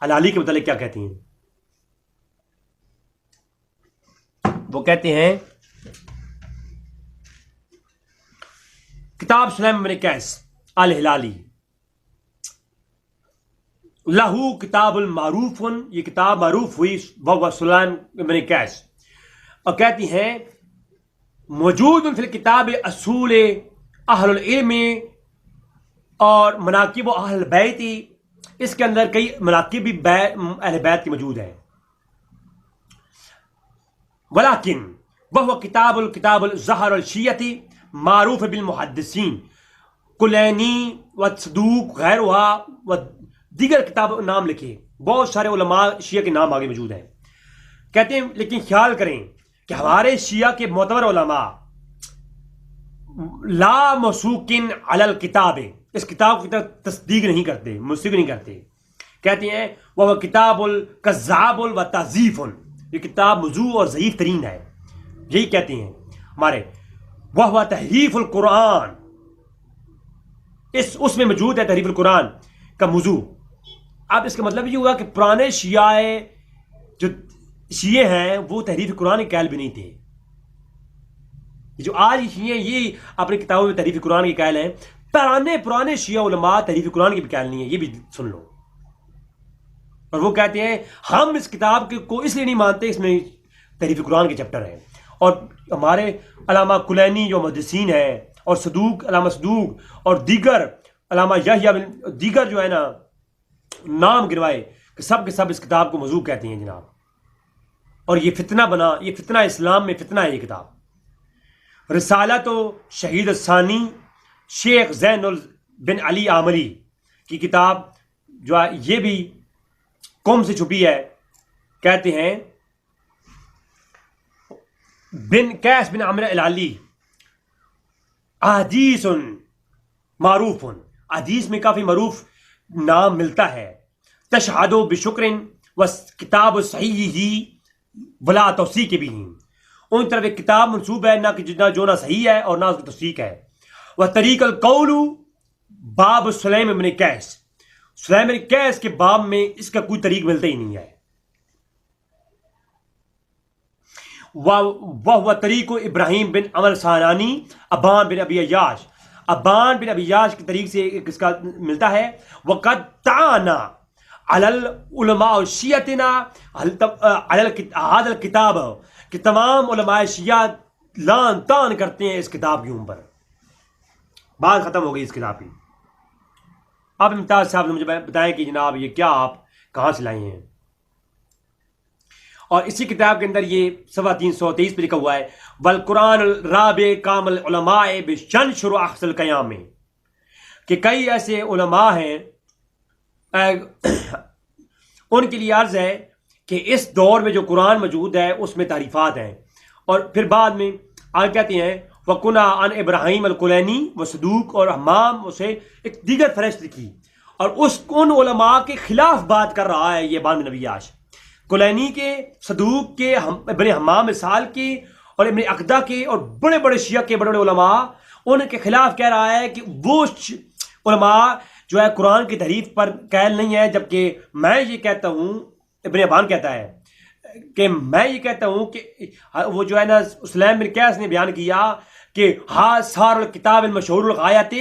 [SPEAKER 2] علی کے متعلق کیا کہتے ہیں؟ وہ کہتے ہیں کتاب سلیم بن قیس الہلالی لہو کتاب المعروف، یہ کتاب معروف ہوئی وہ سلیم بن قیس، اور کہتی ہیں موجود فی الکتاب اصول اہل العلم اور مناقب و اہل بیت، اس کے اندر کئی مناقب بھی اہل بیت کی موجود ہیں. ولیکن وہ کتاب الظہر الشیعتی معروف بالمحدثین کلینی و صدوق غیرہا و دیگر کتاب نام لکھے، بہت سارے علماء شیعہ کے نام آگے موجود ہیں. کہتے ہیں لیکن خیال کریں کہ ہمارے شیعہ کے معتبر علماء لا موثوقن علی الکتاب، اس کتاب کی طرف تصدیق نہیں کرتے، مصدق نہیں کرتے. کہتے ہیں وہ کتاب الکذاب و تہذیف، یہ کتاب موضوع اور ضعیف ترین ہے. یہی کہتے ہیں ہمارے. وہ تحریف القرآن، اس میں موجود ہے تحریف القرآن کا موضوع. اب اس کا مطلب یہ ہوا کہ پرانے شیعہ جو شیعہ ہیں وہ تحریف قرآن کے قائل بھی نہیں تھے. جو آج شیعہ یہ اپنی کتابوں میں تحریف قرآن کے قائل ہیں، پرانے شیعہ علماء تحریف قرآن کے بھی قائل نہیں ہیں، یہ بھی سن لو. اور وہ کہتے ہیں ہم اس کتاب کو اس لیے نہیں مانتے، اس میں تحریف قرآن کے چیپٹر ہیں. اور ہمارے علامہ کلینی جو محدثین ہیں، اور صدوق علامہ صدوق اور دیگر علامہ یحییٰ دیگر جو ہے نا نام گنوائے کہ سب کے سب اس کتاب کو موضوع کہتے ہیں جناب. اور یہ فتنہ بنا، یہ فتنہ اسلام میں فتنہ ہے یہ کتاب. رسالت و شہید الثانی شیخ زین بن علی عامری کی کتاب جو ہے یہ بھی قوم سے چھپی ہے. کہتے ہیں بن قیس بن عمرو الہلالی احادیث معروف، حدیث میں کافی معروف نام ملتا ہے. تشہد بشکر و کتاب صحیح ہی ولا توثیق بھی ہیں، ان طرف ایک کتاب منسوب ہے نہ کہ جو نہ صحیح ہے اور نہ اس کی توثیق ہے. وہ طریق القول باب سلیم بن قیس، سلیم بن قیس کے باب میں اس کا کوئی طریق ملتا ہی نہیں ہے. وہ طریق ابراہیم بن عمر سانانی ابان بن ابی عیاش، ابان بن ابی عیاش کے طریق سے اس کا ملتا ہے. وقد تعانا علی العلماء شیعتنا علی هذا الکتاب، کہ تمام علماء شیعہ لان تان کرتے ہیں اس کتاب کے اوپر. بات ختم ہو گئی اس کتاب کی. اب امتیاز صاحب نے مجھے بتائیں کہ جناب یہ کیا آپ کہاں سے لائے ہیں. اور اسی کتاب کے اندر یہ صفحہ 323 پہ لکھا ہوا ہے والقرآن الرابع کامل علماء بشنشر احسن القیام میں، کہ کئی ایسے علماء ہیں ان کے لیے عرض ہے کہ اس دور میں جو قرآن موجود ہے اس میں تعریفات ہیں. اور پھر بعد میں آگے کہتے ہیں وَقُنَا عن ابراہیم الکلینی و صدوق، اور حمام اسے ایک دیگر فہرست لکھی اور ان علماء کے خلاف بات کر رہا ہے یہ ابان بن نبی عیاش، کلینی کے، صدوق کے، ابن حمام مثال کے اور ابن عقدہ کے اور بڑے بڑے شیعہ کے بڑے بڑے علماء، ان کے خلاف کہہ رہا ہے کہ وہ علماء جو ہے قرآن کی تحریف پر قائل نہیں ہے. جبکہ میں یہ کہتا ہوں، ابن ابان کہتا ہے کہ میں یہ کہتا ہوں کہ وہ جو ہے نا سلیم بن قیس نے بیان کیا کہ سار الکتاب المشہور الغایت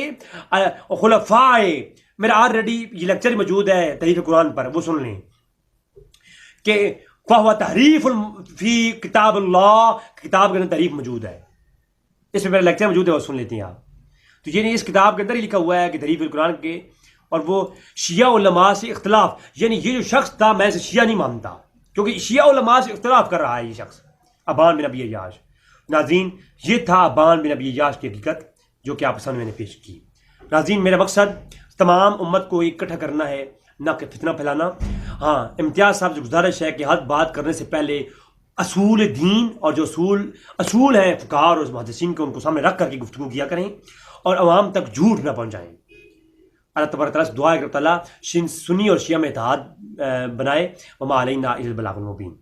[SPEAKER 2] خلفاء، میرا آلریڈی یہ لیکچر موجود ہے تحریف قرآن پر، وہ سن لیں کہ فہو تحریف فی کتاب اللہ، کتاب کے اندر تحریف موجود ہے، اس میں میرا لیکچر موجود ہے، وہ سن لیتے ہیں آپ. تو یہ نہیں، اس کتاب کے اندر ہی لکھا ہوا ہے کہ تحریف القرآن کے، اور وہ شیعہ علماء سے اختلاف، یعنی یہ جو شخص تھا میں اسے شیعہ نہیں مانتا کیونکہ شیعہ علماء سے اختلاف کر رہا ہے یہ شخص ابان بن ابی عیاش. ناظرین یہ تھا ابان بن ابی عیاش کی حقیقت جو کہ آپ کے سامنے میں نے پیش کی. ناظرین میرا مقصد تمام امت کو اکٹھا کرنا ہے، نہ کہ فتنہ پھیلانا. ہاں امتیاز صاحب سے گزارش ہے کہ ہر بات کرنے سے پہلے اصول دین اور جو اصول ہیں فقہاء اور محدثین کے، ان کو سامنے رکھ کر کے گفتگو کیا کریں اور عوام تک جھوٹ نہ پہنچائیں. اللہ تبارک تعالیٰ سے دعا ہے کہ اللہ تعالیٰ سنی اور شیعہ میں اتحاد بنائے. وما علینا الا البلاغ المبین.